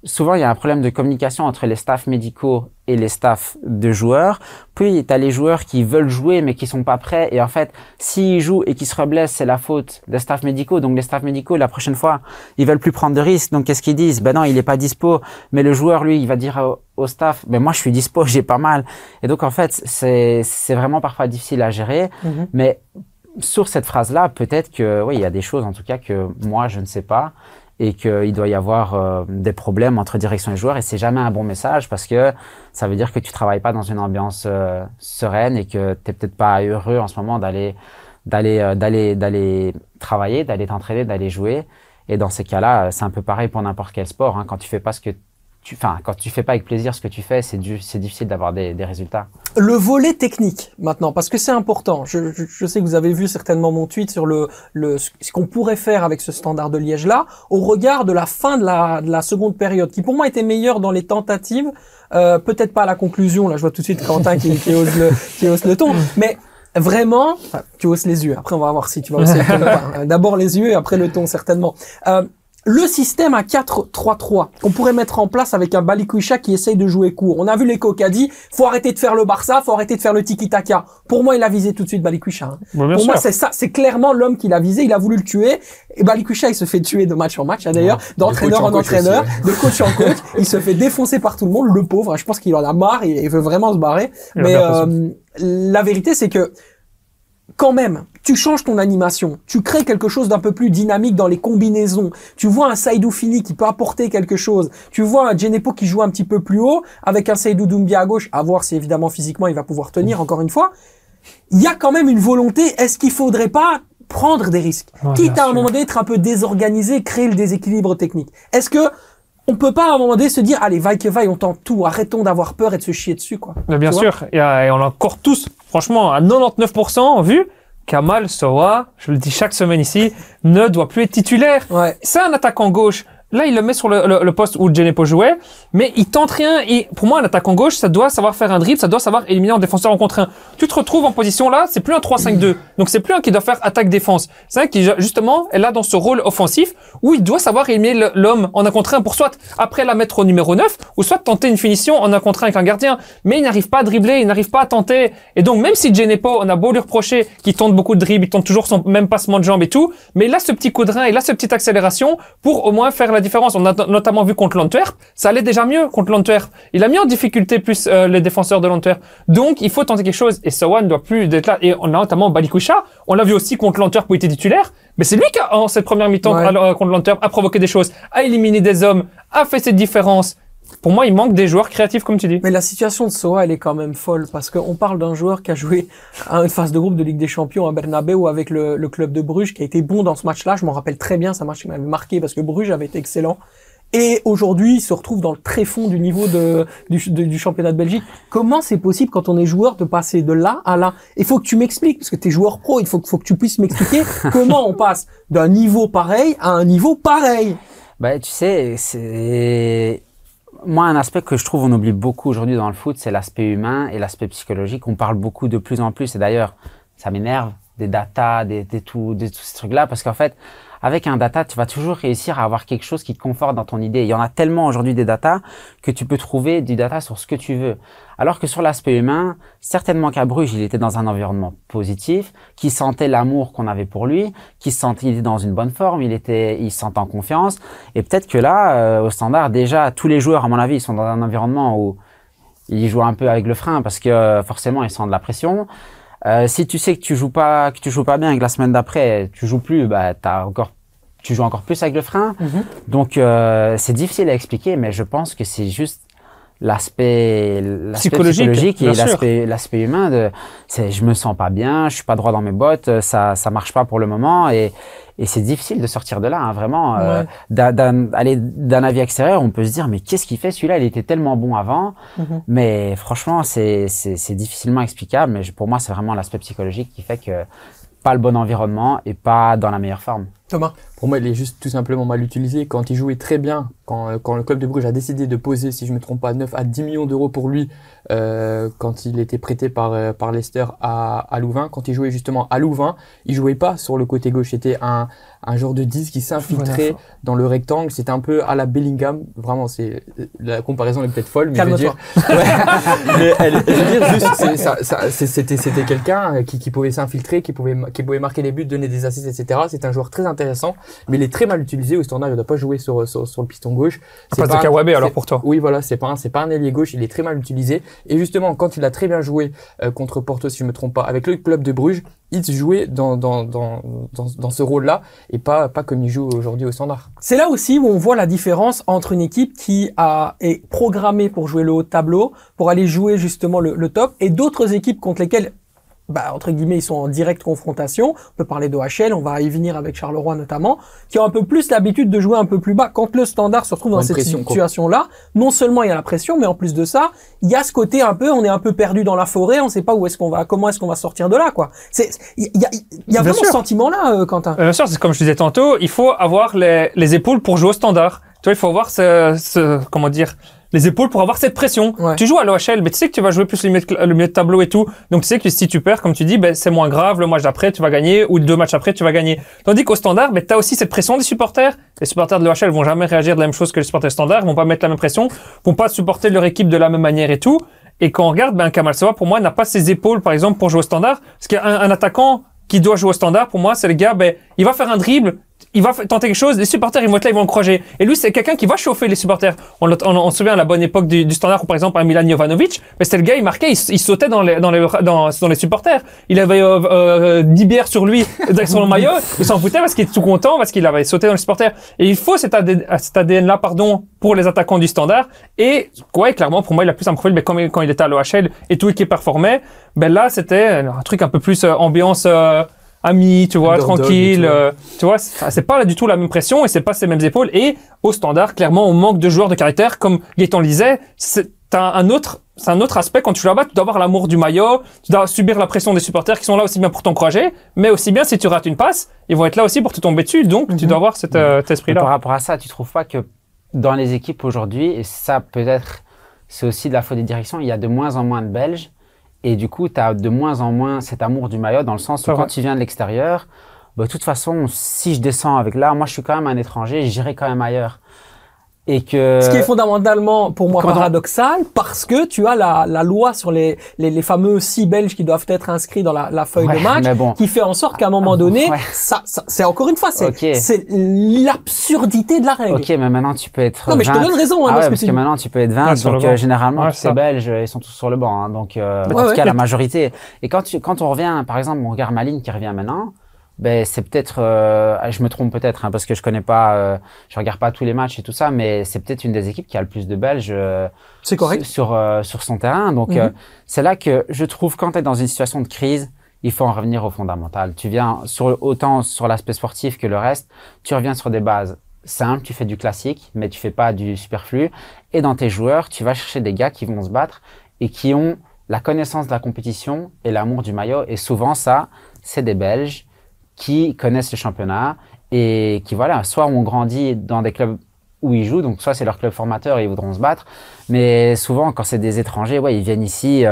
souvent, il y a un problème de communication entre les staffs médicaux et les staffs de joueurs. Puis, tu as les joueurs qui veulent jouer mais qui sont pas prêts. Et en fait, s'ils jouent et qu'ils se reblessent, c'est la faute des staffs médicaux. Donc, les staffs médicaux, la prochaine fois, ils veulent plus prendre de risques. Donc, qu'est-ce qu'ils disent? Ben non, il est pas dispo. Mais le joueur, lui, il va dire au staff, ben moi, je suis dispo, j'ai pas mal. Et donc, en fait, c'est vraiment parfois difficile à gérer. Mais sur cette phrase-là, peut-être que, oui, il y a des choses, en tout cas, que moi, je ne sais pas. Et qu'il doit y avoir des problèmes entre direction et joueurs, et c'est jamais un bon message parce que ça veut dire que tu travailles pas dans une ambiance sereine et que t'es peut-être pas heureux en ce moment d'aller travailler, d'aller t'entraîner, d'aller jouer. Et dans ces cas-là, c'est un peu pareil pour n'importe quel sport, hein. Quand tu fais pas quand tu fais pas avec plaisir ce que tu fais, c'est difficile d'avoir des résultats. Le volet technique, maintenant, parce que c'est important. Je sais que vous avez vu certainement mon tweet sur ce qu'on pourrait faire avec ce Standard de Liège-là, au regard de la fin de la seconde période, qui pour moi était meilleure dans les tentatives, peut-être pas à la conclusion, là je vois tout de suite Quentin qui hausse le ton, mais vraiment, tu hausses les yeux, après on va voir si tu vas hausser le ton ou pas. D'abord les yeux et après le ton certainement. le système à 4-3-3 qu'on pourrait mettre en place avec un Balikwisha qui essaye de jouer court. On a vu l'écho qui a dit faut arrêter de faire le Barça, faut arrêter de faire le tiki-taka. Pour moi, il a visé tout de suite Balikwisha. Hein. Bon, pour moi, c'est ça, c'est clairement l'homme qu'il a visé, il a voulu le tuer. Et Balikwisha, il se fait tuer de match en match, hein, d'ailleurs, d'entraîneur en entraîneur, de coach en coach. Il se fait défoncer par tout le monde, le pauvre. Je pense qu'il en a marre, il veut vraiment se barrer. Mais la vérité, c'est que quand même, tu changes ton animation, tu crées quelque chose d'un peu plus dynamique dans les combinaisons. Tu vois un Saïdou Fini qui peut apporter quelque chose. Tu vois un Djenepo qui joue un petit peu plus haut avec un Seydou Doumbia à gauche. À voir si évidemment physiquement il va pouvoir tenir encore une fois. Il y a quand même une volonté. Est-ce qu'il faudrait pas prendre des risques, quitte à un moment donné être un peu désorganisé, créer le déséquilibre technique? Est-ce que on peut pas à un moment donné se dire allez vaille que vaille, on tente tout, arrêtons d'avoir peur et de se chier dessus quoi. Mais bien sûr, et on a encore tous, franchement, à 99% vu qu'Amal Sowa, je le dis chaque semaine ici, ne doit plus être titulaire. Ouais. C'est un attaquant gauche. Là, il le met sur le poste où Djenepo jouait, mais il tente rien. Et pour moi, un attaquant gauche, ça doit savoir faire un dribble, ça doit savoir éliminer un défenseur en contre 1. Tu te retrouves en position là, c'est plus un 3-5-2. Donc c'est plus un qui doit faire attaque-défense. C'est un qui, justement, est là dans ce rôle offensif où il doit savoir éliminer l'homme en un contre 1 pour soit après la mettre au numéro 9 ou soit tenter une finition en un contre 1 avec un gardien. Mais il n'arrive pas à dribbler, il n'arrive pas à tenter. Et donc, même si Djenepo, on a beau lui reprocher qu'il tente beaucoup de dribbles, il tente toujours son même passement de jambes et tout, mais il a ce petit coup de rein, il a cette petite accélération pour au moins faire la différence. On a notamment vu contre l'Antwerp, ça allait déjà mieux contre l'Antwerp. Il a mis en difficulté plus les défenseurs de l'Antwerp. Donc, il faut tenter quelque chose. Et Sowa ne doit plus être là. Et on a notamment Balikwisha. On l'a vu aussi contre l'Antwerp où il était titulaire. Mais c'est lui qui, en cette première mi-temps contre l'Antwerp, a provoqué des choses, a éliminé des hommes, a fait cette différence. Pour moi, il manque des joueurs créatifs, comme tu dis. Mais la situation de Sowa, elle est quand même folle, parce qu'on parle d'un joueur qui a joué à une phase de groupe de Ligue des Champions à Bernabeu avec le club de Bruges, qui a été bon dans ce match-là. Je m'en rappelle très bien, c'est un match qui m'avait marqué, parce que Bruges avait été excellent. Et aujourd'hui, il se retrouve dans le tréfonds du niveau du championnat de Belgique. Comment c'est possible quand on est joueur de passer de là à là? Il faut que tu m'expliques, parce que t'es joueur pro, il faut que tu puisses m'expliquer comment on passe d'un niveau pareil à un niveau pareil. Bah, tu sais, c'est... Moi, un aspect que je trouve on oublie beaucoup aujourd'hui dans le foot, c'est l'aspect humain et l'aspect psychologique. On parle beaucoup de plus en plus, et d'ailleurs, ça m'énerve, des datas, de tous ces trucs-là, parce qu'en fait, avec un data, tu vas toujours réussir à avoir quelque chose qui te conforte dans ton idée. Il y en a tellement aujourd'hui des data que tu peux trouver du data sur ce que tu veux. Alors que sur l'aspect humain, certainement qu'à Bruges, il était dans un environnement positif, qui sentait l'amour qu'on avait pour lui, qui se sentait, il était dans une bonne forme, il se sentait en confiance. Et peut-être que là, au Standard, déjà, tous les joueurs, à mon avis, ils sont dans un environnement où ils jouent un peu avec le frein parce que forcément, ils sentent de la pression. Si tu sais que tu joues pas bien et que la semaine d'après tu joues plus, bah tu joues encore plus avec le frein. Donc c'est difficile à expliquer, mais je pense que c'est juste l'aspect psychologique et l'aspect humain je me sens pas bien, je suis pas droit dans mes bottes, ça marche pas pour le moment et c'est difficile de sortir de là, hein, vraiment. D'un avis extérieur, on peut se dire mais qu'est-ce qu'il fait celui-là? Il était tellement bon avant, mais franchement c'est difficilement explicable. Mais pour moi c'est vraiment l'aspect psychologique qui fait que pas le bon environnement et pas dans la meilleure forme. Thomas? Pour moi, il est juste tout simplement mal utilisé. Quand il jouait très bien, quand le club de Bruges a décidé de poser, si je me trompe pas, 9 à 10 millions d'euros pour lui, quand il était prêté par Leicester à Louvain, quand il jouait justement à Louvain, il jouait pas sur le côté gauche. C'était un genre de 10 qui s'infiltrait dans le rectangle. C'était un peu à la Bellingham. Vraiment, la comparaison est peut-être folle, mais calme-toi. C'était quelqu'un qui pouvait s'infiltrer, qui pouvait marquer des buts, donner des assists, etc. C'est un joueur très intéressant, mais il est très mal utilisé. Au Standard, il ne doit pas jouer sur le piston gauche. C'est pas de Kawabe alors pour toi. Oui, voilà, c'est pas un ailier gauche. Il est très mal utilisé. Et justement, quand il a très bien joué contre Porto, si je me trompe pas, avec le club de Bruges, il jouait dans ce rôle-là et pas comme il joue aujourd'hui au Standard. C'est là aussi où on voit la différence entre une équipe qui est programmée pour jouer le haut de tableau, pour aller jouer justement le top, et d'autres équipes contre lesquelles entre guillemets, ils sont en directe confrontation. On peut parler d'OHL, on va y venir avec Charleroi notamment, qui ont un peu plus l'habitude de jouer un peu plus bas. Quand le Standard se retrouve dans cette situation-là, non seulement il y a la pression, mais en plus de ça, il y a ce côté un peu, on est un peu perdu dans la forêt, on sait pas comment est-ce qu'on va sortir de là, quoi. Il y a vraiment ce sentiment-là, Quentin. Bien sûr, c'est comme je disais tantôt, il faut avoir les épaules pour jouer au Standard. Tu vois, il faut avoir comment dire, les épaules pour avoir cette pression. Ouais. Tu joues à l'OHL, mais tu sais que tu vas jouer plus le milieu de tableau et tout. Donc tu sais que si tu perds, comme tu dis, ben c'est moins grave. Le match d'après, tu vas gagner, ou 2 matchs après, tu vas gagner. Tandis qu'au standard, ben t'as aussi cette pression des supporters. Les supporters de l'OHL vont jamais réagir de la même chose que les supporters standards, ils vont pas mettre la même pression, vont pas supporter leur équipe de la même manière et tout. Et quand on regarde, ben Kamal Sawaa, pour moi, n'a pas ses épaules, par exemple, pour jouer au standard. Parce qu'un attaquant qui doit jouer au standard, pour moi, c'est le gars, ben il va faire un dribble, il va tenter quelque chose, les supporters ils vont être là, ils vont l'encourager. Et lui, c'est quelqu'un qui va chauffer les supporters. On se souvient à la bonne époque du standard où, par exemple, un Milan Jovanovic, mais c'était le gars, il marquait, il sautait dans les supporters. Il avait 10 bières sur lui, sur le maillot, il s'en foutait parce qu'il était tout content, parce qu'il avait sauté dans les supporters. Et il faut cet ADN-là, pour les attaquants du standard. Et ouais, clairement, pour moi, il a plus un profil, mais quand il était à l'OHL et tout et qui performait, ben là, c'était un truc un peu plus ambiance ami, tu vois, tranquille, tu vois, c'est pas là du tout la même pression et c'est pas ces mêmes épaules. Et au standard, clairement, on manque de joueurs de caractère, comme Gaëtan le disait. C'est un autre aspect quand tu joues là-bas. Tu dois avoir l'amour du maillot, tu dois subir la pression des supporters qui sont là aussi bien pour t'encourager, mais aussi bien si tu rates une passe, ils vont être là aussi pour te tomber dessus. Donc, tu dois avoir cet esprit-là. Par rapport à ça, tu trouves pas que dans les équipes aujourd'hui, et ça peut-être, c'est aussi de la faute des directions, il y a de moins en moins de Belges. Et du coup, tu as de moins en moins cet amour du maillot dans le sens où quand tu viens de l'extérieur, bah, de toute façon, si je descends avec là, moi je suis quand même un étranger, j'irai quand même ailleurs. Et que... Ce qui est fondamentalement, pour moi, paradoxal, parce que tu as la loi sur les fameux 6 Belges qui doivent être inscrits dans la feuille de match, qui fait en sorte qu'à un moment donné, ça, c'est encore une fois, c'est l'absurdité de la règle. Ok, mais maintenant tu peux être 20. Non, mais je te donne raison, hein, parce que maintenant tu peux être 20, donc généralement, tous ces Belges, ils sont tous sur le banc, hein, donc, en tout cas, la majorité. Et quand on revient, par exemple, on regarde Maline qui revient maintenant, ben c'est peut-être, je me trompe peut-être, hein, parce que je connais pas, je regarde pas tous les matchs et tout ça, mais c'est peut-être une des équipes qui a le plus de Belges. C'est correct. Sur son terrain. Donc c'est là que je trouve quand tu es dans une situation de crise, il faut en revenir au fondamental. Tu viens autant sur l'aspect sportif que le reste, tu reviens sur des bases simples, tu fais du classique, mais tu fais pas du superflu. Et dans tes joueurs, tu vas chercher des gars qui vont se battre et qui ont la connaissance de la compétition et l'amour du maillot. Et souvent ça, c'est des Belges qui connaissent le championnat et qui, voilà, soit ont grandi dans des clubs où ils jouent, donc soit c'est leur club formateur et ils voudront se battre, mais souvent quand c'est des étrangers, ouais, ils viennent ici,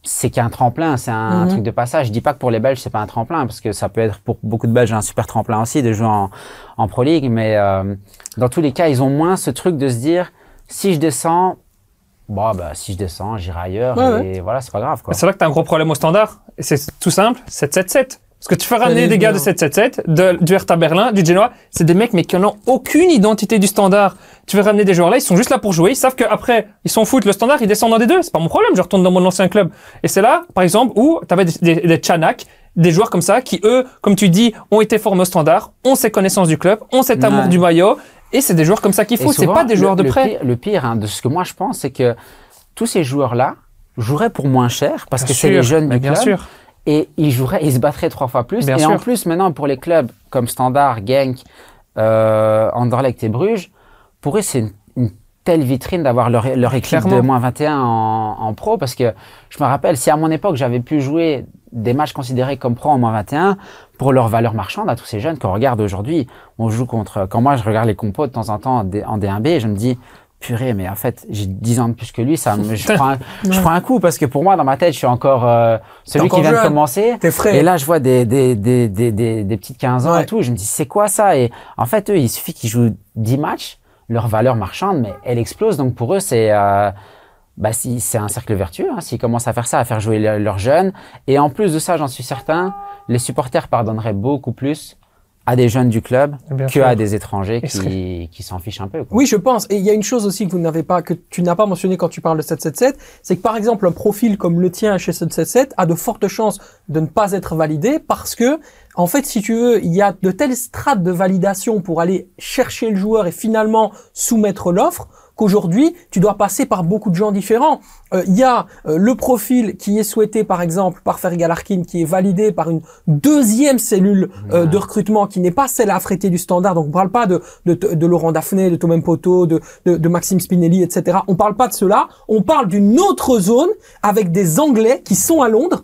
c'est qu'un tremplin, c'est un truc de passage. Je dis pas que pour les Belges c'est pas un tremplin, parce que ça peut être pour beaucoup de Belges un super tremplin aussi de jouer en Pro League, mais dans tous les cas ils ont moins ce truc de se dire si je descends, bon bah si je descends j'irai ailleurs et voilà, c'est pas grave quoi. C'est là que t'as un gros problème au standard, et c'est tout simple, 7-7-7. Parce que tu fais ramener des gars de 7-7-7, du Hertha Berlin, du Genoa, c'est des mecs mais qui n'ont aucune identité du standard. Tu fais ramener des joueurs là, ils sont juste là pour jouer, ils savent qu'après, ils s'en foutent, le standard, ils descendent dans des deux, c'est pas mon problème, je retourne dans mon ancien club. Et c'est là, par exemple, où t'avais des Chanak, des joueurs comme ça, qui eux, comme tu dis, ont été formés au standard, ont ces connaissances du club, ont cet amour du maillot, et c'est des joueurs comme ça qu'il faut, c'est pas des joueurs de prêt. Le pire, hein, de ce que moi je pense, c'est que tous ces joueurs-là joueraient pour moins cher, parce que c'est les jeunes du club. Bien sûr. Et ils se battraient 3 fois plus. Bien sûr. En plus, maintenant, pour les clubs comme Standard, Genk, Anderlecht et Bruges, pour eux, c'est une telle vitrine d'avoir leur équipe de moins 21 en pro. Parce que je me rappelle, si à mon époque, j'avais pu jouer des matchs considérés comme pro en moins 21, pour leur valeur marchande à tous ces jeunes qu'on regarde aujourd'hui, on joue contre... Quand moi, je regarde les compos de temps en temps en D1B, je me dis... Purée, mais en fait, j'ai 10 ans de plus que lui, je prends un coup parce que pour moi, dans ma tête, je suis encore celui qui vient de commencer. T'es frais. Et là, je vois des petites 15 ans et tout. Je me dis, c'est quoi ça? Et en fait, eux, il suffit qu'ils jouent 10 matchs, leur valeur marchande, mais elle explose. Donc pour eux, c'est c'est un cercle vertueux. Hein, s'ils commencent à faire ça, à faire jouer leurs jeunes. Et en plus de ça, j'en suis certain, les supporters pardonneraient beaucoup plus à des jeunes du club à des étrangers qui s'en fichent un peu, quoi. Oui, je pense. Et il y a une chose aussi que tu n'as pas mentionné quand tu parles de 777, c'est que par exemple un profil comme le tien chez 777 a de fortes chances de ne pas être validé parce que en fait, si tu veux, il y a de telles strates de validation pour aller chercher le joueur et finalement soumettre l'offre qu'aujourd'hui, tu dois passer par beaucoup de gens différents. Il y a le profil qui est souhaité, par exemple, par Fergal Harkin, qui est validé par une deuxième cellule de recrutement qui n'est pas celle affrétée du standard. Donc, on parle pas de Laurent Daphné, de Tomem Poto, de Maxime Spinelli, etc. On parle pas de cela. On parle d'une autre zone avec des Anglais qui sont à Londres,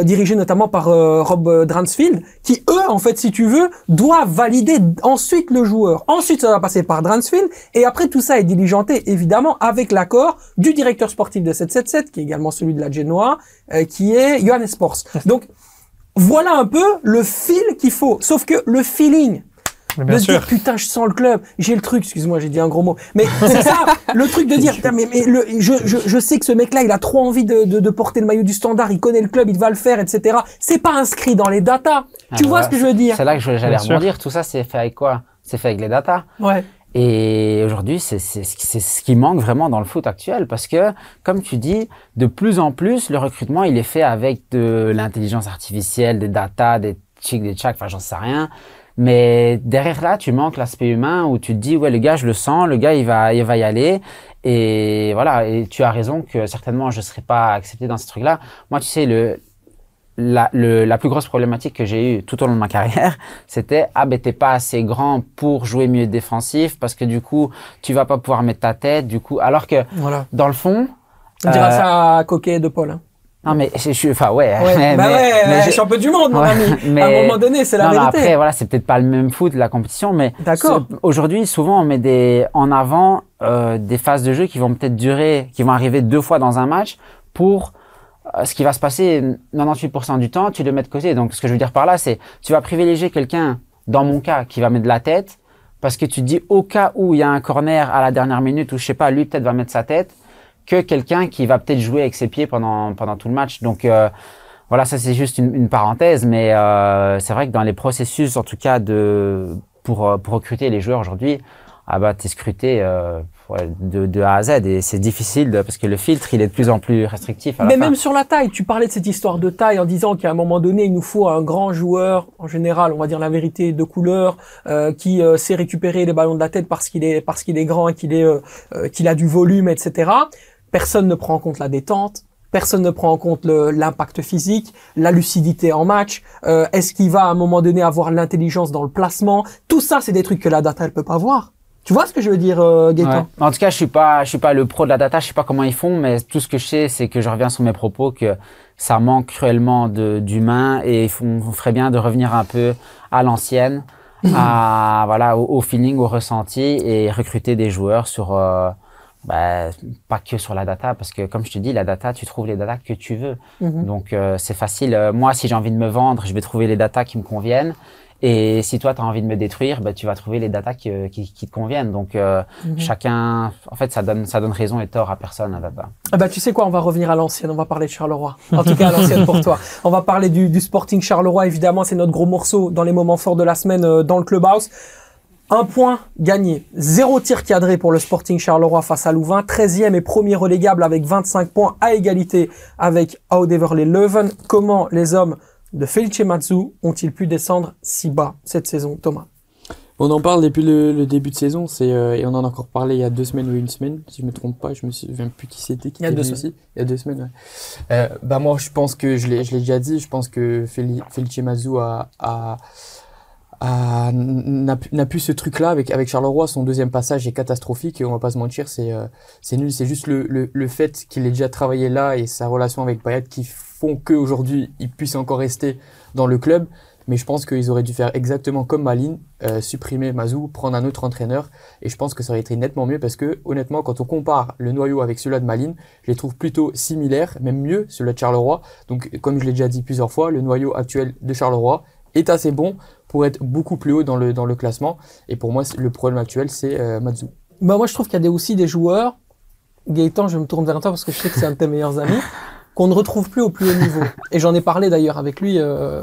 dirigés notamment par Rob Dransfield, qui eux, en fait, si tu veux, doivent valider ensuite le joueur. Ensuite, ça va passer par Dransfield, et après tout ça est diligenté, évidemment, avec l'accord du directeur sportif de 777, qui est également celui de la Genoa, qui est Johannes Sports. Donc, voilà un peu le fil qu'il faut. Sauf que le feeling, de se dire putain je sens le club, j'ai le truc, excuse-moi j'ai dit un gros mot, mais c'est ça le truc de dire putain, mais je sais que ce mec là il a trop envie de porter le maillot du Standard, il connaît le club, il va le faire, etc. C'est pas inscrit dans les datas. Tu vois ce que je veux dire? C'est là que j'allais rebondir. Tout ça c'est fait avec quoi? C'est fait avec les datas. Ouais. Et aujourd'hui, c'est ce qui manque vraiment dans le foot actuel, parce que, comme tu dis, de plus en plus, le recrutement, il est fait avec de l'intelligence artificielle, des data, des chics, des tchacs, enfin, j'en sais rien. Mais derrière là, tu manques l'aspect humain où tu te dis, ouais, le gars, je le sens, le gars, il va y aller. Et voilà. Et tu as raison que certainement, je serais pas accepté dans ce truc-là. Moi, tu sais, la plus grosse problématique que j'ai eue tout au long de ma carrière, c'était t'es pas assez grand pour jouer mieux défensif parce que du coup tu vas pas pouvoir mettre ta tête alors que dans le fond on dira ça à Coquet de Paul. Non mais je suis ouais je suis un peu du monde mon ami. Mais, à un moment donné c'est la vérité. Après voilà, c'est peut-être pas le même foot la compétition, mais aujourd'hui souvent on met en avant des phases de jeu qui vont peut-être qui vont arriver 2 fois dans un match pour ce qui va se passer 98% du temps, tu le mets de côté. Donc, ce que je veux dire par là, c'est tu vas privilégier quelqu'un, dans mon cas, qui va mettre de la tête, parce que tu te dis au cas où il y a un corner à la dernière minute, ou je sais pas, lui peut-être va mettre sa tête, que quelqu'un qui va peut-être jouer avec ses pieds pendant tout le match. Donc, voilà, ça c'est juste une parenthèse, mais c'est vrai que dans les processus, en tout cas, pour recruter les joueurs aujourd'hui, t'es scruté de A à Z et c'est difficile parce que le filtre il est de plus en plus restrictif. Mais même sur la taille, tu parlais de cette histoire de taille en disant qu'à un moment donné il nous faut un grand joueur, en général on va dire la vérité de couleur, qui sait récupérer les ballons de la tête parce qu'il est grand et qu'il a du volume, etc. Personne ne prend en compte la détente. Personne ne prend en compte l'impact physique, la lucidité en match. Est-ce qu'il va à un moment donné avoir l'intelligence dans le placement? Tout ça, c'est des trucs que la data elle peut pas voir. Tu vois ce que je veux dire, Gaëtan? Ouais. En tout cas, je suis pas le pro de la data, je sais pas comment ils font, mais tout ce que je sais, c'est que je reviens sur mes propos, que ça manque cruellement d'humain et on ferait bien de revenir un peu à l'ancienne, au feeling, au ressenti et recruter des joueurs sur, pas que sur la data, parce que comme je te dis, la data, tu trouves les datas que tu veux. Donc, c'est facile. Moi, si j'ai envie de me vendre, je vais trouver les datas qui me conviennent. Et si toi, tu as envie de me détruire, tu vas trouver les datas qui te conviennent. Donc, chacun, en fait, ça donne raison et tort à personne, la data. Tu sais quoi, on va revenir à l'ancienne, on va parler de Charleroi. En tout cas, à l'ancienne pour toi. On va parler du Sporting Charleroi, évidemment, c'est notre gros morceau dans les moments forts de la semaine dans le Clubhouse. 1 point gagné, 0 tir cadré pour le Sporting Charleroi face à Louvain, 13e et premier relégable avec 25 points à égalité avec Oud-Heverlee Leuven. Comment les hommes de Felice Mazzu ont-ils pu descendre si bas cette saison, Thomas? On en parle depuis le début de saison, et on en a encore parlé il y a 2 semaines ou 1 semaine, si je me trompe pas, je me souviens plus qui c'était. Il y a 2 semaines. Il y a 2 semaines, ouais. Moi, je pense que, je l'ai déjà dit, je pense que Felice Mazzu n'a plus ce truc-là avec Charleroi. Son deuxième passage est catastrophique et on va pas se mentir, c'est nul. C'est juste le fait qu'il ait déjà travaillé là et sa relation avec Payet qui font qu'aujourd'hui il puisse encore rester dans le club. Mais je pense qu'ils auraient dû faire exactement comme Malines, supprimer Mazzu, prendre un autre entraîneur. Et je pense que ça aurait été nettement mieux parce que, honnêtement, quand on compare le noyau avec celui-là de Malines, je les trouve plutôt similaires, même mieux, celui-là de Charleroi. Donc, comme je l'ai déjà dit plusieurs fois, le noyau actuel de Charleroi est assez bon pour être beaucoup plus haut dans le classement. Et pour moi, le problème actuel, c'est Mazzu. Moi, je trouve qu'il y a aussi des joueurs, Gaëtan, je me tourne vers toi parce que je sais que c'est un de tes meilleurs amis, qu'on ne retrouve plus au plus haut niveau. Et j'en ai parlé d'ailleurs avec lui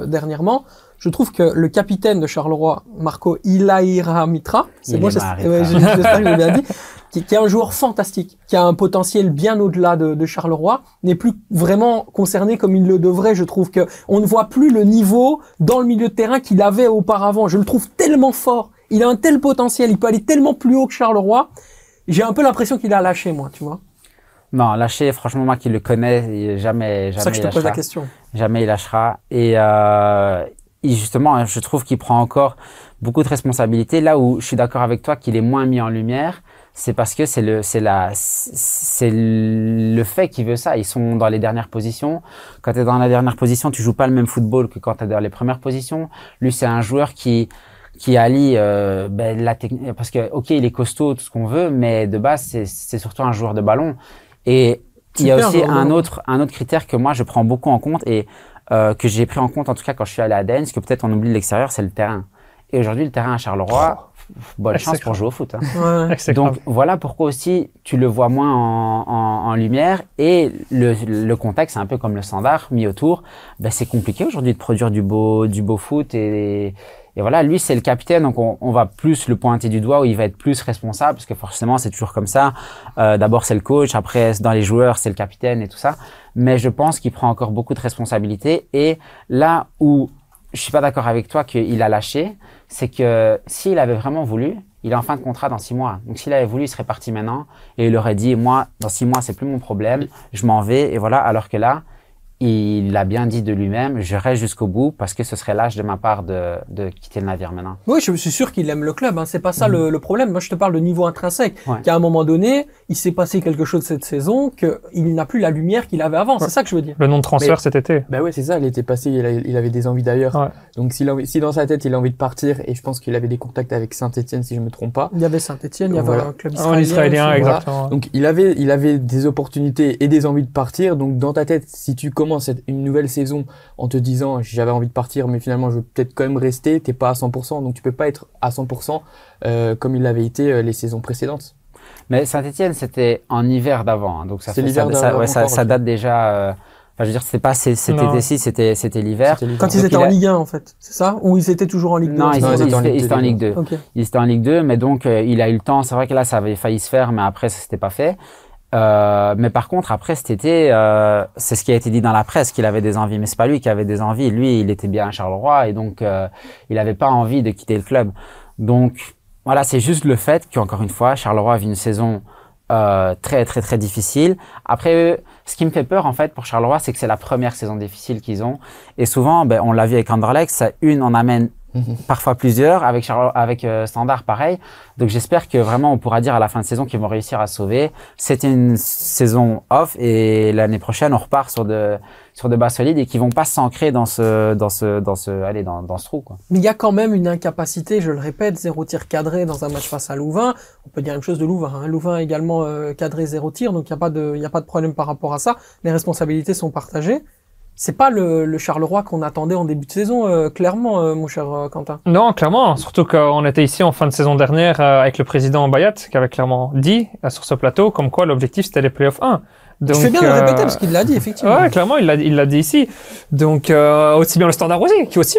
dernièrement. Je trouve que le capitaine de Charleroi, Marco Ilaïramitra, c'est bon, j'espère que je l'ai bien dit, qui est un joueur fantastique, qui a un potentiel bien au-delà de Charleroi, n'est plus vraiment concerné comme il le devrait. Je trouve que on ne voit plus le niveau dans le milieu de terrain qu'il avait auparavant. Je le trouve tellement fort. Il a un tel potentiel. Il peut aller tellement plus haut que Charleroi. J'ai un peu l'impression qu'il a lâché, moi, tu vois. Non, lâché, franchement, moi qui le connais, jamais c'est ça que je te pose la question. Jamais il lâchera. Et justement, je trouve qu'il prend encore beaucoup de responsabilités. Là où je suis d'accord avec toi qu'il est moins mis en lumière, c'est parce que c'est le fait qui veut ça. Ils sont dans les dernières positions. Quand tu es dans la dernière position, tu joues pas le même football que quand tu es dans les premières positions. Lui, c'est un joueur qui allie la technique, parce que ok, il est costaud, tout ce qu'on veut, mais de base, c'est surtout un joueur de ballon. Et il y a aussi un autre critère que moi je prends beaucoup en compte et que j'ai pris en compte en tout cas quand je suis allé à Dens, que peut-être on oublie de l'extérieur, c'est le terrain. Et aujourd'hui, le terrain à Charleroi, bonne chance pour jouer au foot. Hein. Ouais. Donc voilà pourquoi aussi tu le vois moins en lumière, et le contexte, c'est un peu comme le Standard mis autour. Ben, c'est compliqué aujourd'hui de produire du beau foot, et voilà, lui c'est le capitaine, donc on va plus le pointer du doigt, où il va être plus responsable, parce que forcément c'est toujours comme ça. D'abord c'est le coach, après dans les joueurs c'est le capitaine et tout ça. Mais je pense qu'il prend encore beaucoup de responsabilités, et là où je suis pas d'accord avec toi qu'il a lâché, c'est que s'il avait vraiment voulu, il est en fin de contrat dans 6 mois. Donc s'il avait voulu, il serait parti maintenant et il aurait dit, moi, dans 6 mois, c'est plus mon problème, je m'en vais, et voilà. Alors que là, il a bien dit de lui-même, je reste jusqu'au bout, parce que ce serait lâche de ma part de quitter le navire maintenant. Oui, je suis sûr qu'il aime le club, hein. C'est pas ça le problème. Moi, je te parle de niveau intrinsèque. Ouais. Qu'à un moment donné, il s'est passé quelque chose cette saison, qu'il n'a plus la lumière qu'il avait avant. Ouais. C'est ça que je veux dire. Le nom de transfert cet été. Bah ouais, c'est ça, l'été passé, il avait des envies d'ailleurs. Ouais. Donc si dans sa tête, il a envie de partir, et je pense qu'il avait des contacts avec Saint-Etienne, si je me trompe pas. Il y avait Saint-Etienne, il y avait Voilà. un club En israélien, aussi. exactement. Donc il avait des opportunités et des envies de partir. Donc dans ta tête, si tu commences une nouvelle saison en te disant j'avais envie de partir, mais finalement je veux peut-être quand même rester, t'es pas à 100%, donc tu peux pas être à 100% comme il l'avait été les saisons précédentes. Mais Saint-Etienne, c'était en hiver d'avant, hein, donc ça C'est fait l'hiver ça, d'avant ouais, ça encore, date déjà. Enfin, je veux dire, c'était pas cet Non. été-ci, c'était l'hiver. Quand ils Donc, étaient en Ligue 1, en fait. C'est ça? Ou ils étaient toujours en Ligue 2? Non, ils étaient en Ligue 2. Ok. Il était en Ligue 2, mais donc il a eu le temps. C'est vrai que là, ça avait failli se faire, mais après, ça s'était pas fait. Mais par contre, après cet été, c'est ce qui a été dit dans la presse, qu'il avait des envies. Mais c'est pas lui qui avait des envies. Lui, il était bien à Charleroi, et donc il avait pas envie de quitter le club. Donc voilà, c'est juste le fait qu'encore une fois, Charleroi a vu une saison très très très difficile. Après, ce qui me fait peur en fait pour Charleroi, c'est que c'est la première saison difficile qu'ils ont. Et souvent, ben, on l'a vu avec Anderlecht, ça on amène parfois plusieurs, avec Standard pareil. Donc j'espère que vraiment on pourra dire à la fin de saison qu'ils vont réussir à se sauver. C'était une saison off, et l'année prochaine on repart sur de bases solides, et qu'ils vont pas s'ancrer dans ce trou, quoi. Mais il y a quand même une incapacité, je le répète, 0 tir cadré dans un match face à Louvain. On peut dire la même chose de Louvain, hein. Louvain a également cadré 0 tir, donc il y a pas de problème par rapport à ça. Les responsabilités sont partagées. C'est pas le Charleroi qu'on attendait en début de saison, clairement, mon cher Quentin. Non, clairement. Surtout qu'on était ici en fin de saison dernière avec le président Bayat, qui avait clairement dit sur ce plateau comme quoi l'objectif c'était les playoffs 1. Donc, je fais bien de le répéter parce qu'il l'a dit, effectivement. Ouais, clairement, il l'a dit ici. Donc, aussi bien le Standard aussi, qui aussi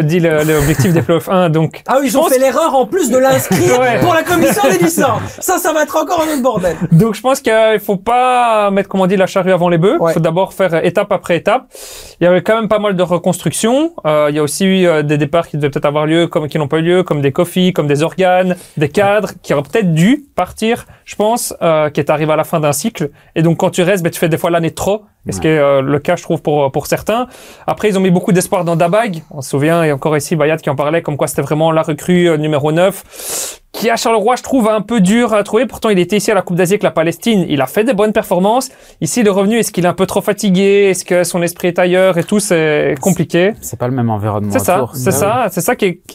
dit l'objectif des playoffs 1. Donc, Ah oui, ils ont fait l'erreur en plus de l'inscrire Ouais. pour la commission des licences. Ça va être encore un autre bordel. Donc, je pense qu'il faut pas mettre, comment on dit, la charrue avant les bœufs. Il Ouais. faut d'abord faire étape après étape. Il y avait quand même pas mal de reconstructions. Il y a aussi eu des départs qui devaient peut-être avoir lieu, qui n'ont pas eu lieu, comme des Kofi, comme des organes, des cadres, qui auraient peut-être dû partir, je pense, qui est arrivé à la fin d'un cycle. Et donc, quand tu restes, ben, tu fais des fois l'année de trop. Et ce qui est le cas, je trouve, pour certains. Après, ils ont mis beaucoup d'espoir dans Dabag. On se souvient, et encore ici, Bayat qui en parlait, comme quoi c'était vraiment la recrue numéro 9, qui à Charleroi, je trouve, un peu dur à trouver. Pourtant, il était ici à la Coupe d'Asie avec la Palestine. Il a fait des bonnes performances. Ici, il est revenu. Est-ce qu'il est un peu trop fatigué? Est-ce que son esprit est ailleurs et tout? C'est compliqué. C'est pas le même environnement C'est ça, autour. c'est ça, c'est ça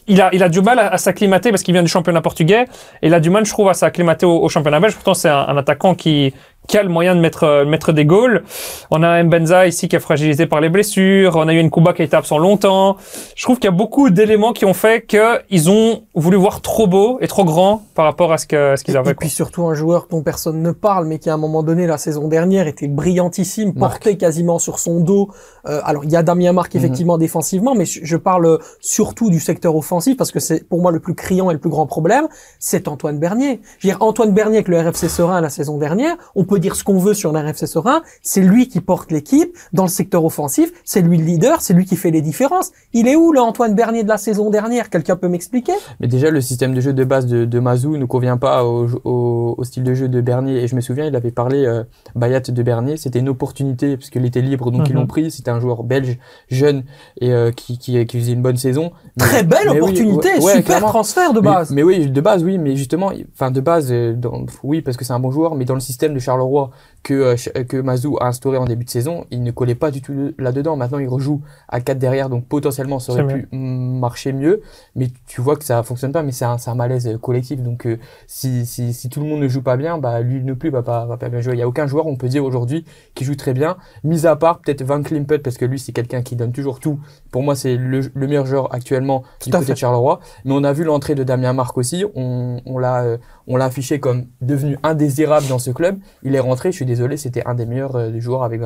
il a du mal à s'acclimater parce qu'il vient du championnat portugais, et il a du mal, je trouve, à s'acclimater au championnat belge. Pourtant, c'est un attaquant qui a le moyen de mettre des goals. On a Mbenza ici qui est fragilisé par les blessures. On a eu Nkuba qui a été absent longtemps. Je trouve qu'il y a beaucoup d'éléments qui ont fait qu'ils ont voulu voir trop beau et trop grand par rapport à ce qu'ils avaient. Et puis surtout un joueur dont personne ne parle, mais qui à un moment donné, la saison dernière, était brillantissime, porté quasiment sur son dos. Alors, il y a Damien Marc, effectivement, défensivement, mais je parle surtout du secteur offensif, parce que c'est pour moi le plus criant et le plus grand problème, c'est Antoine Bernier. Je veux dire, Antoine Bernier avec le RFC Serein la saison dernière, on peut dire ce qu'on veut sur le RFC Serein, c'est lui qui porte l'équipe dans le secteur offensif, c'est lui le leader, c'est lui qui fait les différences. Il est où le Antoine Bernier de la saison dernière? Quelqu'un peut m'expliquer? Mais déjà, le système de jeu de base de Mazou ne convient pas au style de jeu de Bernier. Et je me souviens, il avait parlé, Bayat de Bernier, c'était une opportunité parce qu'il était libre, donc ils l'ont pris. C'était un joueur belge, jeune et qui faisait une bonne saison. Très belle opportunité, super clairement. Transfert de base. Mais oui, de base, oui, mais justement, enfin de base, oui, parce que c'est un bon joueur, mais dans le système de Charleroi que Mazou a instauré en début de saison, il ne collait pas du tout là-dedans. Maintenant, il rejoue à 4 derrière, donc potentiellement ça aurait pu marcher mieux, mais tu vois que ça fonctionne pas, mais c'est un malaise collectif. Donc si tout le monde ne joue pas bien, bah lui non plus va pas bien jouer. Il y a aucun joueur, on peut dire aujourd'hui, qui joue très bien, mis à part peut-être Van Klimpel, parce que lui c'est quelqu'un qui donne toujours tout. Pour moi, c'est le meilleur joueur actuellement du côté de Charleroi. Mais on a vu l'entrée de Damien Marc aussi, on l'a affiché comme devenu indésirable dans ce club. Il est rentré, je suis désolé, c'était un des meilleurs joueurs avec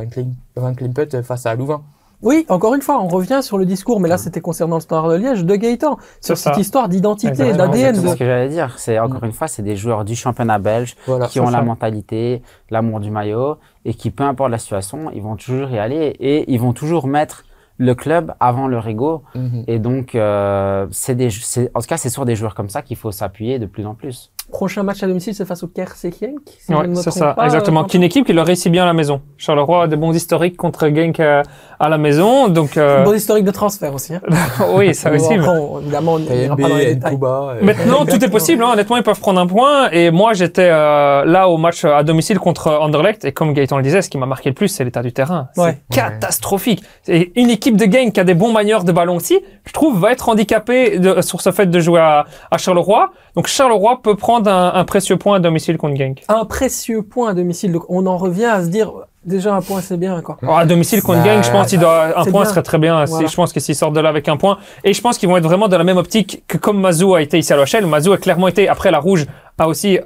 Van Klimpel face à Louvain. Oui, encore une fois, on revient sur le discours, mais là c'était concernant le Standard de Liège, de Gaëtan, sur cette histoire d'identité, d'ADN. C'est ce que j'allais dire. C'est encore une fois, c'est des joueurs du championnat belge qui ont la mentalité, l'amour du maillot et qui, peu importe la situation, ils vont toujours y aller et ils vont toujours mettre le club avant leur ego. Et donc, en tout cas, c'est sur des joueurs comme ça qu'il faut s'appuyer de plus en plus. Prochain match à domicile, c'est face au Kerse Genk. Si c'est ça, exactement. Qui est une équipe qui leur réussit bien à la maison. Charleroi a des bons historiques contre Genk à la maison, donc. Bon historique de transfert aussi. Hein. Oui, ça aussi. Évidemment, on n'ira pas dans les détails. Maintenant, tout est possible. Hein. Honnêtement, ils peuvent prendre un point. Et moi, j'étais là au match à domicile contre Anderlecht. Et comme Gaëtan le disait, ce qui m'a marqué le plus, c'est l'état du terrain. C'est catastrophique. Et une équipe de Genk qui a des bons manieurs de ballon aussi, je trouve, va être handicapée sur ce fait de jouer à Charleroi. Donc Charleroi peut prendre un précieux point à domicile contre Genk. Un précieux point à domicile. Donc on en revient à se dire déjà un point c'est bien quoi. À domicile contre Genk, je pense un point serait très bien. Voilà. Je pense que s'ils sortent de là avec un point, et je pense qu'ils vont être vraiment dans la même optique que comme Mazou a été ici à l'OHL. Mazou a clairement été après la rouge a aussi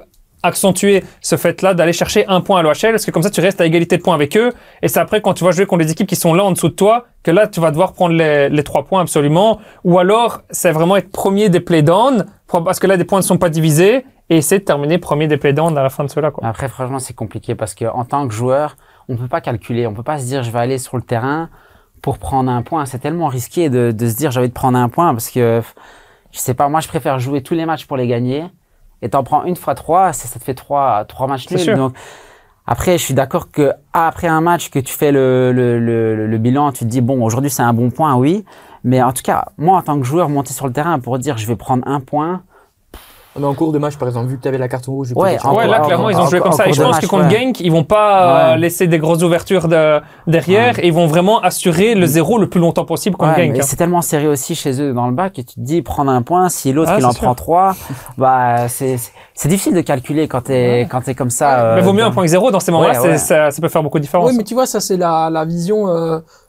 accentuer ce fait-là d'aller chercher un point à l'OHL, parce que comme ça tu restes à égalité de points avec eux, et c'est après quand tu vas jouer contre des équipes qui sont là en dessous de toi que là tu vas devoir prendre les 3 points absolument, ou alors c'est vraiment être premier des play-down parce que là des points ne sont pas divisés et essayer de terminer premier des play-down à la fin de cela quoi. Après franchement c'est compliqué parce que en tant que joueur on peut pas calculer, on peut pas se dire je vais aller sur le terrain pour prendre un point, c'est tellement risqué de se dire j'ai envie de prendre un point parce que je sais pas, moi je préfère jouer tous les matchs pour les gagner. Et t'en prends une fois 3, ça te fait 3 matchs nuls. Donc, après, je suis d'accord que après un match que tu fais le bilan, tu te dis, bon, aujourd'hui c'est un bon point, oui. Mais en tout cas, moi, en tant que joueur, monter sur le terrain pour dire, je vais prendre un point. Mais en cours de match, par exemple, vu que tu avais la carte rouge. Là, clairement, ils ont joué comme ça. Et je pense que contre Genk, ils vont pas laisser des grosses ouvertures derrière. Et ils vont vraiment assurer le 0 le plus longtemps possible contre Genk. Mais c'est tellement serré aussi chez eux dans le bas que tu te dis, prendre un point, si l'autre, il en prend 3, bah, c'est difficile de calculer quand t'es comme ça. Mais vaut mieux un point que 0 dans ces moments-là, ça peut faire beaucoup de différence. Oui, mais tu vois, ça, c'est la vision,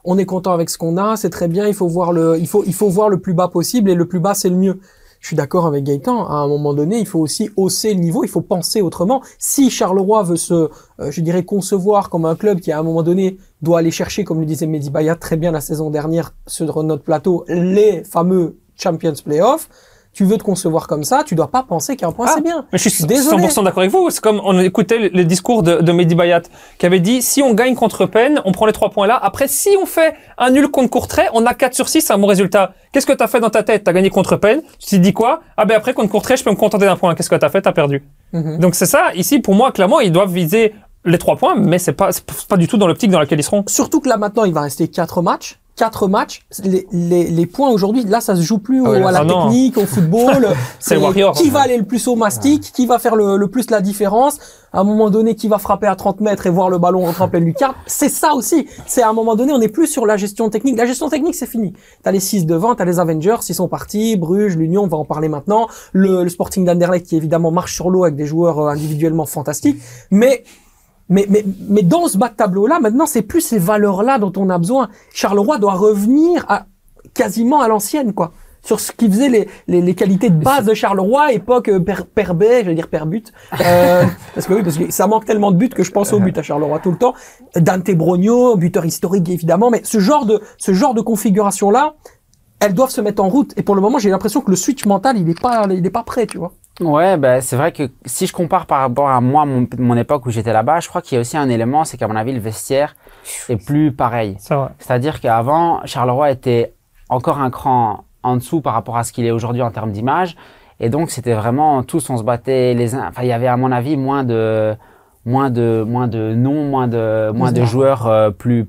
on est content avec ce qu'on a, c'est très bien, il faut voir il faut voir le plus bas possible et le plus bas, c'est le mieux. Je suis d'accord avec Gaëtan. À un moment donné, il faut aussi hausser le niveau. Il faut penser autrement. Si Charleroi veut je dirais, concevoir comme un club qui, à un moment donné, doit aller chercher, comme le disait Mehdi Bayat très bien la saison dernière sur notre plateau, les fameux Champions Playoffs. Tu veux te concevoir comme ça, tu dois pas penser qu'un point c'est bien. Mais je suis 100% d'accord avec vous. C'est comme on écoutait les discours de Mehdi Bayat qui avait dit si on gagne contre Penn, on prend les 3 points là. Après, si on fait un nul contre Courtrai, on a 4 sur 6, c'est un bon résultat. Qu'est-ce que t'as fait dans ta tête? T'as gagné contre Penn. Tu t'es dit quoi? Ah ben après contre Courtrai, je peux me contenter d'un point. Qu'est-ce que t'as fait? T'as perdu. Donc c'est ça. Ici, pour moi, clairement, ils doivent viser les 3 points, mais c'est pas du tout dans l'optique dans laquelle ils seront. Surtout que là maintenant, il va rester 4 matchs. 4 matchs, les points aujourd'hui, là ça se joue plus à la technique, au football. C'est Warrior. Qui va aller le plus au mastic, qui va faire le plus la différence. À un moment donné, qui va frapper à 30 mètres et voir le ballon rentrer en pleine lucarne. C'est ça aussi. C'est à un moment donné, on n'est plus sur la gestion technique. La gestion technique, c'est fini. T'as les 6 devant, t'as les Avengers, ils sont partis. Bruges, l'Union, on va en parler maintenant. Le Sporting d'Anderlecht qui évidemment marche sur l'eau avec des joueurs individuellement fantastiques. Mais dans ce bas de tableau-là, maintenant, c'est plus ces valeurs-là dont on a besoin. Charleroi doit revenir quasiment à l'ancienne, quoi. Sur ce qui faisait les qualités de base de Charleroi, époque Père B, je vais dire Père But. Parce que ça manque tellement de buts que je pense au but à Charleroi tout le temps. Dante Brogno, buteur historique évidemment, mais ce genre de configuration-là, elles doivent se mettre en route. Et pour le moment, j'ai l'impression que le switch mental, il est pas prêt, tu vois. Ouais, c'est vrai que si je compare par rapport à moi, mon époque où j'étais là-bas, je crois qu'il y a aussi un élément, c'est qu'à mon avis, le vestiaire est plus pareil. C'est-à-dire qu'avant, Charleroi était encore un cran en dessous par rapport à ce qu'il est aujourd'hui en termes d'image. Et donc, c'était vraiment, tous, on se battait les uns. Enfin, il y avait, à mon avis, moins de noms, moins de joueurs plus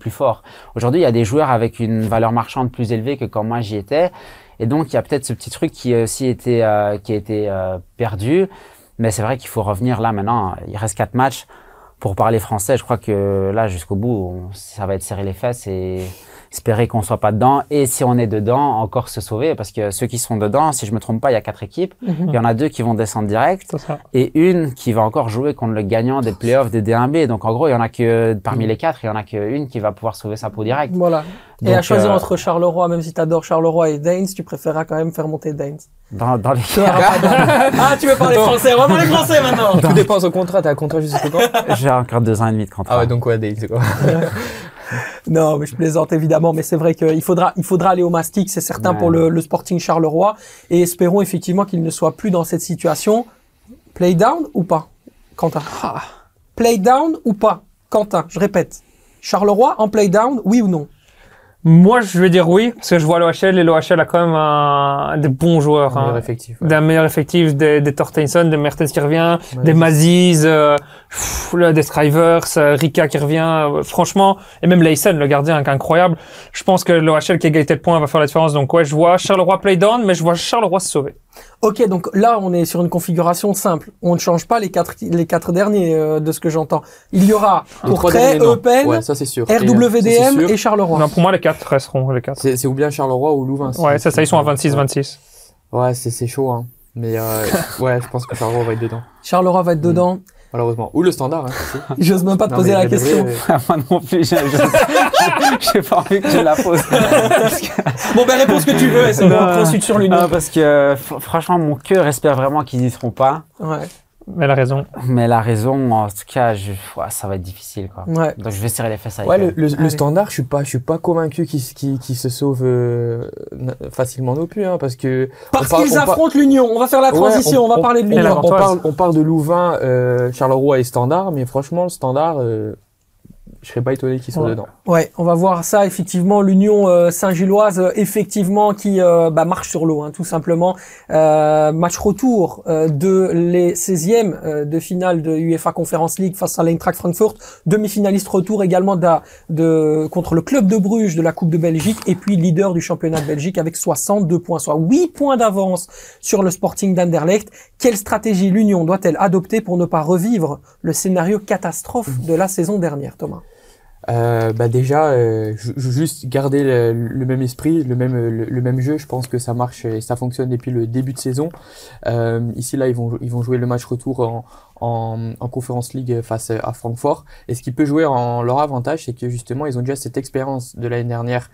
forts. Aujourd'hui, il y a des joueurs avec une valeur marchande plus élevée que quand moi j'y étais. Et donc, il y a peut-être ce petit truc qui a été perdu. Mais c'est vrai qu'il faut revenir là maintenant. Il reste 4 matchs pour parler français. Je crois que là, jusqu'au bout, ça va être serrer les fesses et espérer qu'on soit pas dedans. Et si on est dedans, encore se sauver. Parce que ceux qui sont dedans, si je me trompe pas, il y a 4 équipes. Il y en a 2 qui vont descendre direct. Et une qui va encore jouer contre le gagnant des playoffs de D1B. Donc, en gros, il y en a que, parmi les 4, il y en a qu'une qui va pouvoir sauver sa peau direct. Voilà. Donc, et à choisir entre Charleroi, même si tu adores Charleroi et Daines, tu préféreras quand même faire monter Daines. Dans les Ah, tu veux parler français, vraiment les français maintenant. Tout dépend de son contrat. T'as un contrat jusqu'au quand? J'ai encore 2 ans et demi de contrat. Ah ouais, donc ouais, Daines, c'est quoi? Non, mais je plaisante évidemment, mais c'est vrai qu'il faudra aller au mastic, c'est certain, pour le Sporting Charleroi, et espérons effectivement qu'il ne soit plus dans cette situation. Play down ou pas, Quentin? Play down ou pas, Quentin? Je répète. Charleroi en play down, oui ou non? Moi, je vais dire oui, parce que je vois l'OHL et l'OHL a quand même des bons joueurs. Un meilleur effectif. D'un meilleur effectif, des Torstensson, des Mertens qui revient, des Maziz, des Scrivers, Rika qui revient, franchement, et même Leysen, le gardien, qui est incroyable. Je pense que l'OHL qui a égalité de points va faire la différence. Donc ouais, je vois Charleroi play down, mais je vois Charleroi se sauver. Ok, donc là, on est sur une configuration simple. On ne change pas les quatre derniers, de ce que j'entends. Il y aura Courtrai, Eupen, ouais, ça c'est sûr. RWDM et Charleroi. Non, pour moi, les 4 resteront, les 4. C'est ou bien Charleroi ou Louvain. Ouais, c'est ça, ils sont à 26-26. Ouais, c'est chaud, hein. Mais ouais, je pense que Charleroi va être dedans. Charleroi va être dedans. Malheureusement. Ou le Standard, hein. J'ose même pas te poser la question. Moi non plus, j'ai pas envie que je la pose. Bon, ben, réponds ce que tu veux et c'est bon, après ensuite sur l'Union. Parce que, franchement, mon cœur espère vraiment qu'ils y seront pas. Ouais. Mais la raison. Mais la raison, en tout cas, ça va être difficile, quoi. Ouais. Donc, je vais serrer les fesses avec ouais, le Standard, je suis pas convaincu qu'il se sauve facilement non plus, hein, parce que qu'ils affrontent l'Union. On va faire la transition, on va parler de l'Union. On parle de Louvain, Charleroi et Standard, mais franchement, le Standard, je serais pas étonné qu'ils soient dedans. Ouais, on va voir ça, effectivement. L'Union Saint-Gilloise, effectivement, qui marche sur l'eau, hein, tout simplement. Match retour de les 16e de finale de UEFA Conference League face à l'Eintracht Francfort. Demi-finaliste retour également contre le club de Bruges de la Coupe de Belgique. Et puis leader du championnat de Belgique avec 62 points, soit 8 points d'avance sur le Sporting d'Anderlecht. Quelle stratégie l'Union doit-elle adopter pour ne pas revivre le scénario catastrophe de la saison dernière, Thomas? Déjà, juste garder le même esprit, le même jeu. Je pense que ça marche et ça fonctionne depuis le début de saison. Ici là, ils vont jouer le match retour en Conference League face à Francfort. Et ce qui peut jouer en leur avantage, c'est que justement, ils ont déjà cette expérience de l'année dernière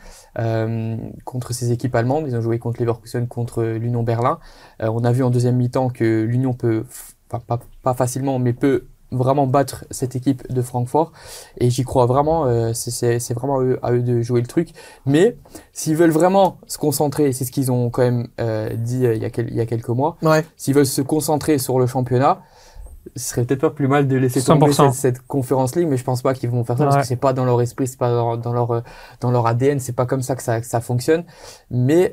contre ces équipes allemandes. Ils ont joué contre Leverkusen, contre l'Union Berlin. On a vu en deuxième mi-temps que l'Union peut, pas facilement, mais peut vraiment battre cette équipe de Francfort, et j'y crois vraiment. C'est vraiment à eux de jouer le truc, mais s'ils veulent vraiment se concentrer, c'est ce qu'ils ont quand même dit il y a quelques mois, s'ils veulent se concentrer sur le championnat, ce serait peut-être pas plus mal de laisser tomber cette Conference League, mais je pense pas qu'ils vont faire ça parce que c'est pas dans leur esprit, c'est pas dans leur ADN, c'est pas comme ça que ça fonctionne. Mais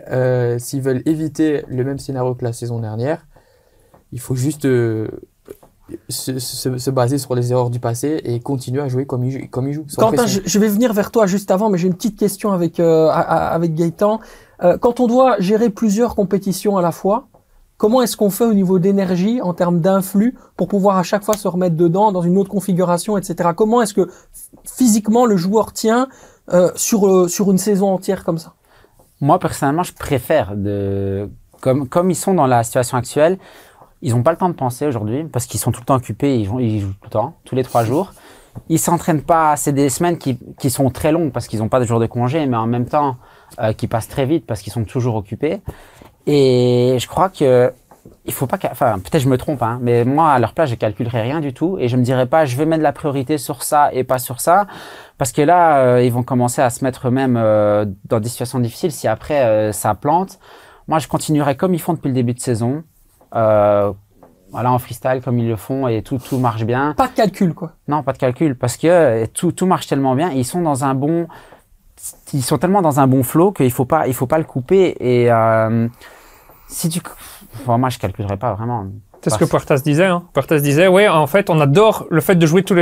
s'ils veulent éviter le même scénario que la saison dernière, il faut juste se baser sur les erreurs du passé et continuer à jouer comme ils jouent. Quentin, je vais venir vers toi juste avant, mais j'ai une petite question avec Gaëtan. Quand on doit gérer plusieurs compétitions à la fois, comment est-ce qu'on fait au niveau d'énergie, en termes d'influx, pour pouvoir à chaque fois se remettre dedans, dans une autre configuration, etc. Comment est-ce que physiquement le joueur tient sur une saison entière comme ça? Moi, personnellement, je préfère comme ils sont dans la situation actuelle, ils n'ont pas le temps de penser aujourd'hui parce qu'ils sont tout le temps occupés, ils jouent tout le temps, tous les 3 jours. Ils s'entraînent pas, c'est des semaines qui sont très longues parce qu'ils n'ont pas de jours de congé, mais en même temps qui passent très vite parce qu'ils sont toujours occupés. Et je crois que il faut pas, peut-être je me trompe, hein, mais moi à leur place je calculerais rien du tout et je me dirais pas je vais mettre la priorité sur ça et pas sur ça, parce que là ils vont commencer à se mettre eux-mêmes dans des situations difficiles si après ça plante. Moi je continuerai comme ils font depuis le début de saison. Voilà, en freestyle comme ils le font et tout marche bien. Pas de calcul, quoi. Non, pas de calcul, parce que tout marche tellement bien et ils sont tellement dans un bon flow qu'il faut pas le couper. Et si tu, enfin, moi je calculerais pas vraiment. C'est ce que Puertas disait. Hein. Puertas disait, ouais, en fait, on adore le fait de jouer tous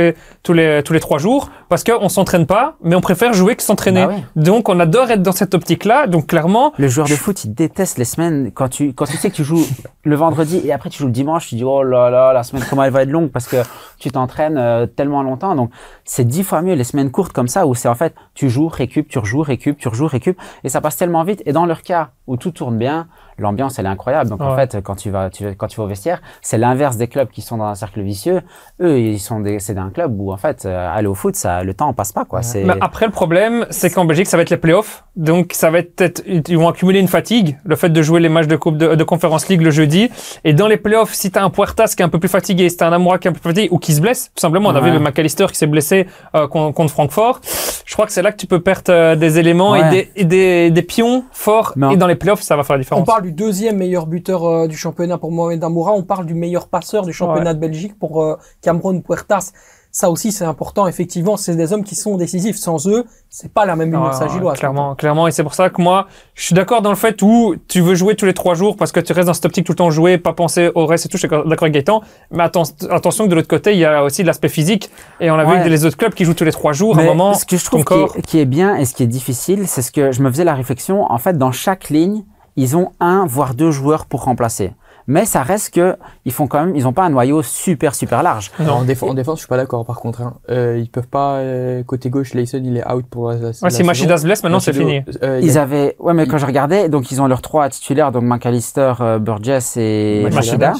les 3 jours parce qu'on s'entraîne pas, mais on préfère jouer que s'entraîner. Bah ouais. Donc, on adore être dans cette optique-là. Donc, clairement. Le joueur de foot, il déteste les semaines quand tu sais que tu joues le vendredi et après tu joues le dimanche, tu dis, oh là là, la semaine, comment elle va être longue parce que tu t'entraînes tellement longtemps. Donc, c'est 10 fois mieux les semaines courtes comme ça où c'est en fait, tu joues, récup, tu rejoues, récup, tu rejoues, récup et ça passe tellement vite. Et dans leur cas où tout tourne bien, l'ambiance elle est incroyable. Donc en fait, quand tu vas au vestiaire, c'est l'inverse des clubs qui sont dans un cercle vicieux. Eux, c'est un club où en fait, aller au foot, le temps passe pas quoi. Mais après le problème, c'est qu'en Belgique, ça va être les playoffs. Donc ça va être ils vont accumuler une fatigue, le fait de jouer les matchs de coupe de Conference League le jeudi. Et dans les playoffs, si t'as un Puertas qui est un peu plus fatigué, si t'as un Amoura qui est un peu plus fatigué ou qui se blesse, tout simplement, on a vu le McAllister qui s'est blessé contre Francfort. Je crois que c'est là que tu peux perdre des éléments et des pions forts. Et dans les playoffs, ça va faire la différence. On parle du deuxième meilleur buteur du championnat pour Mohamed Amoura. On parle du meilleur passeur du championnat de Belgique pour Cameron Puertas. Ça aussi, c'est important. Effectivement, c'est des hommes qui sont décisifs. Sans eux, c'est pas la même Union Saint-Gilloise. Clairement. Et c'est pour ça que moi, je suis d'accord dans le fait où tu veux jouer tous les 3 jours parce que tu restes dans cette optique tout le temps jouer, pas penser au reste et tout. Je suis d'accord avec Gaëtan. Mais attention que de l'autre côté, il y a aussi l'aspect physique. Et on a vu que les autres clubs qui jouent tous les 3 jours, à un moment, ce que je trouve qui est bien et ce qui est difficile, c'est ce que je me faisais la réflexion. En fait, dans chaque ligne, ils ont 1 voire 2 joueurs pour remplacer. Mais ça reste que ils ont pas un noyau super large. Non. En défense, je suis pas d'accord par contre. Hein. Ils peuvent pas côté gauche, Leison il est out pour la si Machida se blesse, maintenant c'est fini. Mais quand je regardais, donc ils ont leurs 3 titulaires, donc McAllister, Burgess et Machida.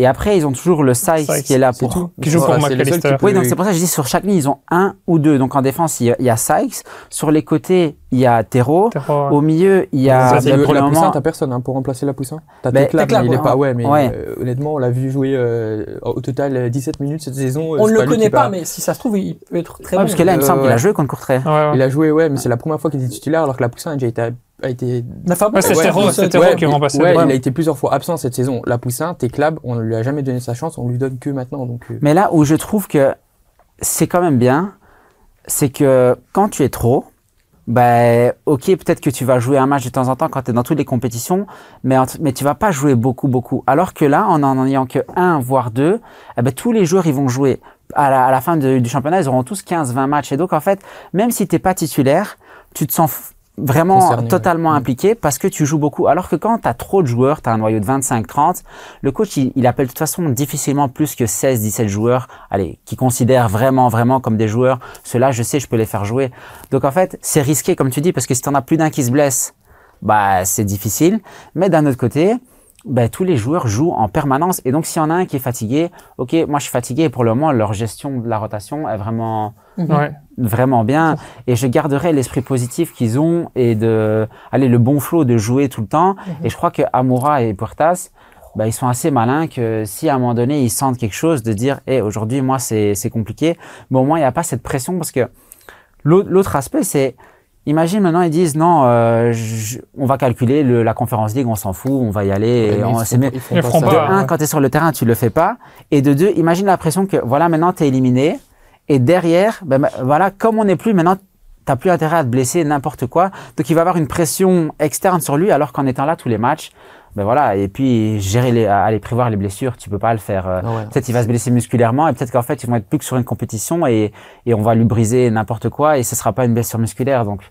Et après, ils ont toujours le Sykes qui est là qui joue pour McAllister. Oui, donc c'est pour ça que je dis sur chaque ligne, ils ont 1 ou 2. Donc en défense, il y a Sykes. Sur les côtés, il y a Thérault. Au milieu, il y a... pour le moment, t'as personne hein, pour remplacer Lapoussin. T'as Teclab, mais il est pas... honnêtement, on l'a vu jouer au total 17 minutes cette saison. On ne le connaît pas, mais si ça se trouve, il peut être très bon. Parce que là, il me semble qu'il a joué contre Courtrai. Il a joué, mais c'est la première fois qu'il était titulaire, alors que Lapoussin a déjà été... C'est Thérault qui est remplacé. Il a été plusieurs fois absent cette saison. Lapoussin, Teclab, on ne lui a jamais donné sa chance, on lui donne que maintenant. Donc, Mais là où je trouve que c'est quand même bien, c'est que quand tu es trop, ok, peut-être que tu vas jouer un match de temps en temps quand tu es dans toutes les compétitions, mais tu vas pas jouer beaucoup. Alors que là, en ayant que 1 voire 2, tous les joueurs ils vont jouer. À la fin du championnat, ils auront tous 15-20 matchs. Et donc en fait, même si t'es pas titulaire, tu te sens vraiment totalement impliqué parce que tu joues beaucoup. Alors que quand tu as trop de joueurs, tu as un noyau de 25-30, le coach, il appelle de toute façon difficilement plus que 16-17 joueurs, qui considèrent vraiment comme des joueurs. Ceux-là, je sais, je peux les faire jouer. Donc en fait, c'est risqué, comme tu dis, parce que si tu en as plus d'un qui se blesse, c'est difficile. Mais d'un autre côté, tous les joueurs jouent en permanence. Et donc, s'il y en a un qui est fatigué, ok, moi je suis fatigué et pour le moment, leur gestion de la rotation est vraiment bien. Et je garderai l'esprit positif qu'ils ont et le bon flow de jouer tout le temps. Et je crois que Amoura et Puertas, ils sont assez malins que si à un moment donné, ils sentent quelque chose de dire, aujourd'hui, moi, c'est compliqué. Mais au moins, il n'y a pas cette pression parce que l'autre aspect, c'est, imagine maintenant ils disent non, on va calculer la Conference League, on s'en fout, on va y aller. De 1, quand tu es sur le terrain, tu le fais pas. Et de 2, imagine la pression que voilà, maintenant tu es éliminé. Et derrière, comme on n'est plus maintenant, t'as plus intérêt à te blesser n'importe quoi. Donc il va avoir une pression externe sur lui, alors qu'en étant là tous les matchs, et puis aller prévoir les blessures, tu peux pas le faire. Peut-être il va se blesser musculairement et peut-être qu'en fait ils vont être plus que sur une compétition et on va lui briser n'importe quoi et ce sera pas une blessure musculaire. Donc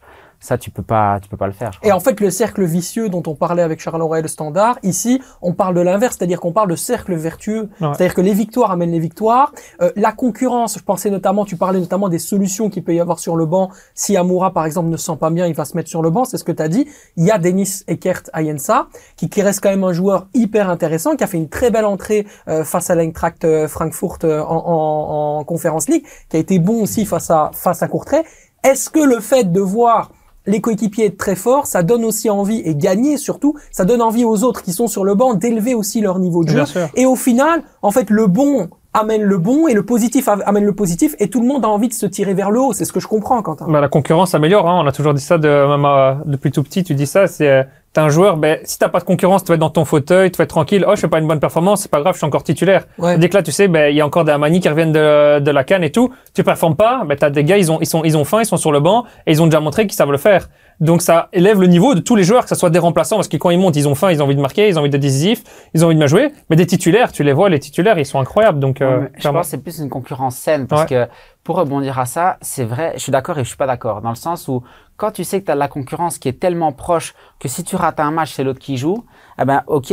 ça, tu peux pas le faire. Et en fait, le cercle vicieux dont on parlait avec Charleroi et le Standard, ici, on parle de l'inverse, c'est-à-dire qu'on parle de cercle vertueux. C'est-à-dire que les victoires amènent les victoires. La concurrence, tu parlais notamment des solutions qu'il peut y avoir sur le banc. Si Amoura, par exemple, ne se sent pas bien, il va se mettre sur le banc. C'est ce que tu as dit. Il y a Denis Eckert Ayensa, qui reste quand même un joueur hyper intéressant, qui a fait une très belle entrée face à l'Eintracht Francfort en Conference League, qui a été bon aussi face à Courtrai. Est-ce que le fait de voir les coéquipiers être très forts, ça donne aussi envie, et gagner surtout, ça donne envie aux autres qui sont sur le banc d'élever aussi leur niveau de jeu. Et au final, en fait, le bon amène le bon et le positif amène le positif et tout le monde a envie de se tirer vers le haut. C'est ce que je comprends, Quentin. La concurrence améliore, hein. On a toujours dit ça depuis tout petit, tu dis ça, c'est t'as un joueur, si t'as pas de concurrence, tu vas être dans ton fauteuil, tu vas être tranquille. Oh, je fais pas une bonne performance, c'est pas grave, je suis encore titulaire. Ouais. Dès que là, tu sais, il y a encore des Amani qui reviennent de la CAN et tout. Tu performes pas, t'as des gars, ils ont faim, ils sont sur le banc et ils ont déjà montré qu'ils savent le faire. Donc ça élève le niveau de tous les joueurs, que ce soit des remplaçants, parce que quand ils montent, ils ont faim, ils ont envie de marquer, ils ont envie d'être décisifs, ils ont envie de bien jouer. Mais des titulaires, tu les vois, les titulaires, ils sont incroyables. Donc, je pense que c'est plus une concurrence saine, parce que pour rebondir à ça, c'est vrai, je suis d'accord et je suis pas d'accord, dans le sens où quand tu sais que tu as de la concurrence qui est tellement proche que si tu rates un match, c'est l'autre qui joue, ok,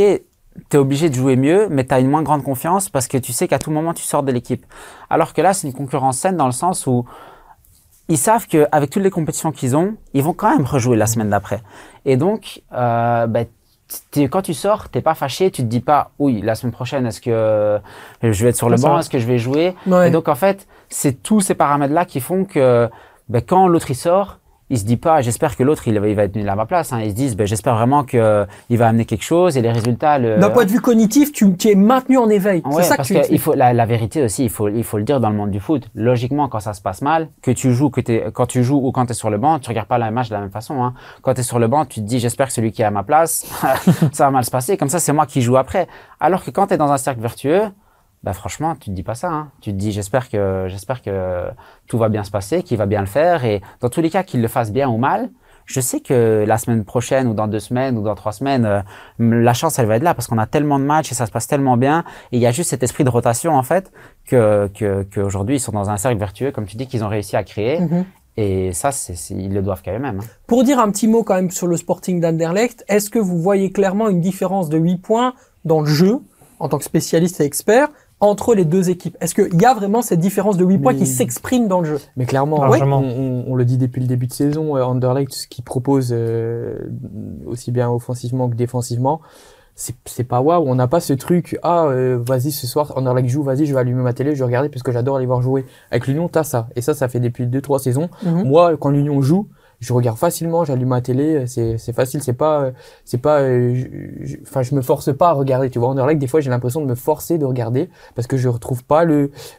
t'es obligé de jouer mieux, mais t'as une moins grande confiance parce que tu sais qu'à tout moment, tu sors de l'équipe. Alors que là, c'est une concurrence saine dans le sens où ils savent qu'avec toutes les compétitions qu'ils ont, ils vont quand même rejouer la semaine d'après. Et donc, quand tu sors, t'es pas fâché, tu te dis pas, oui, la semaine prochaine, est-ce que je vais être sur le banc, est-ce que je vais jouer? Ouais. Et donc, en fait, c'est tous ces paramètres-là qui font que, quand l'autre il sort, il se dit pas, j'espère que l'autre il va être nul à ma place. Hein. Ils se disent, j'espère vraiment que il va amener quelque chose et les résultats. D'un point de vue cognitif, tu es maintenu en éveil. Ouais, c'est ça parce que tu il faut la vérité aussi, il faut le dire dans le monde du foot. Logiquement, quand ça se passe mal, quand tu joues ou quand t'es sur le banc, tu regardes pas le match de la même façon. Hein. Quand t'es sur le banc, tu te dis, j'espère que celui qui est à ma place, ça va mal se passer. Comme ça, c'est moi qui joue après. Alors que quand t'es dans un cercle vertueux, franchement, tu te dis pas ça. Hein. Tu te dis, j'espère que tout va bien se passer, qu'il va bien le faire. Et dans tous les cas, qu'il le fasse bien ou mal, je sais que la semaine prochaine ou dans 2 semaines ou dans 3 semaines, la chance, elle va être là parce qu'on a tellement de matchs et ça se passe tellement bien. Et il y a juste cet esprit de rotation, en fait, qu'aujourd'hui, ils sont dans un cercle vertueux, comme tu dis, qu'ils ont réussi à créer. Mm-hmm. Et ça, ils le doivent quand même. Hein. Pour dire un petit mot quand même sur le Sporting d'Anderlecht, est-ce que vous voyez clairement une différence de 8 points dans le jeu, en tant que spécialiste et expert, entre les deux équipes? Est-ce qu'il y a vraiment cette différence de 8 points qui s'exprime dans le jeu? Mais clairement, on le dit depuis le début de saison, Anderlecht, ce qu'il propose aussi bien offensivement que défensivement, c'est pas waouh. On n'a pas ce truc, vas-y ce soir Anderlecht joue, vas-y je vais allumer ma télé, je vais regarder parce que j'adore aller voir jouer. Avec l'Union, t'as ça. Et ça fait depuis 2-3 saisons. Mm-hmm. Moi, quand l'Union joue, je regarde facilement, j'allume ma télé, c'est facile, je me force pas à regarder, tu vois. Anderlecht, des fois, j'ai l'impression de me forcer de regarder parce que je retrouve pas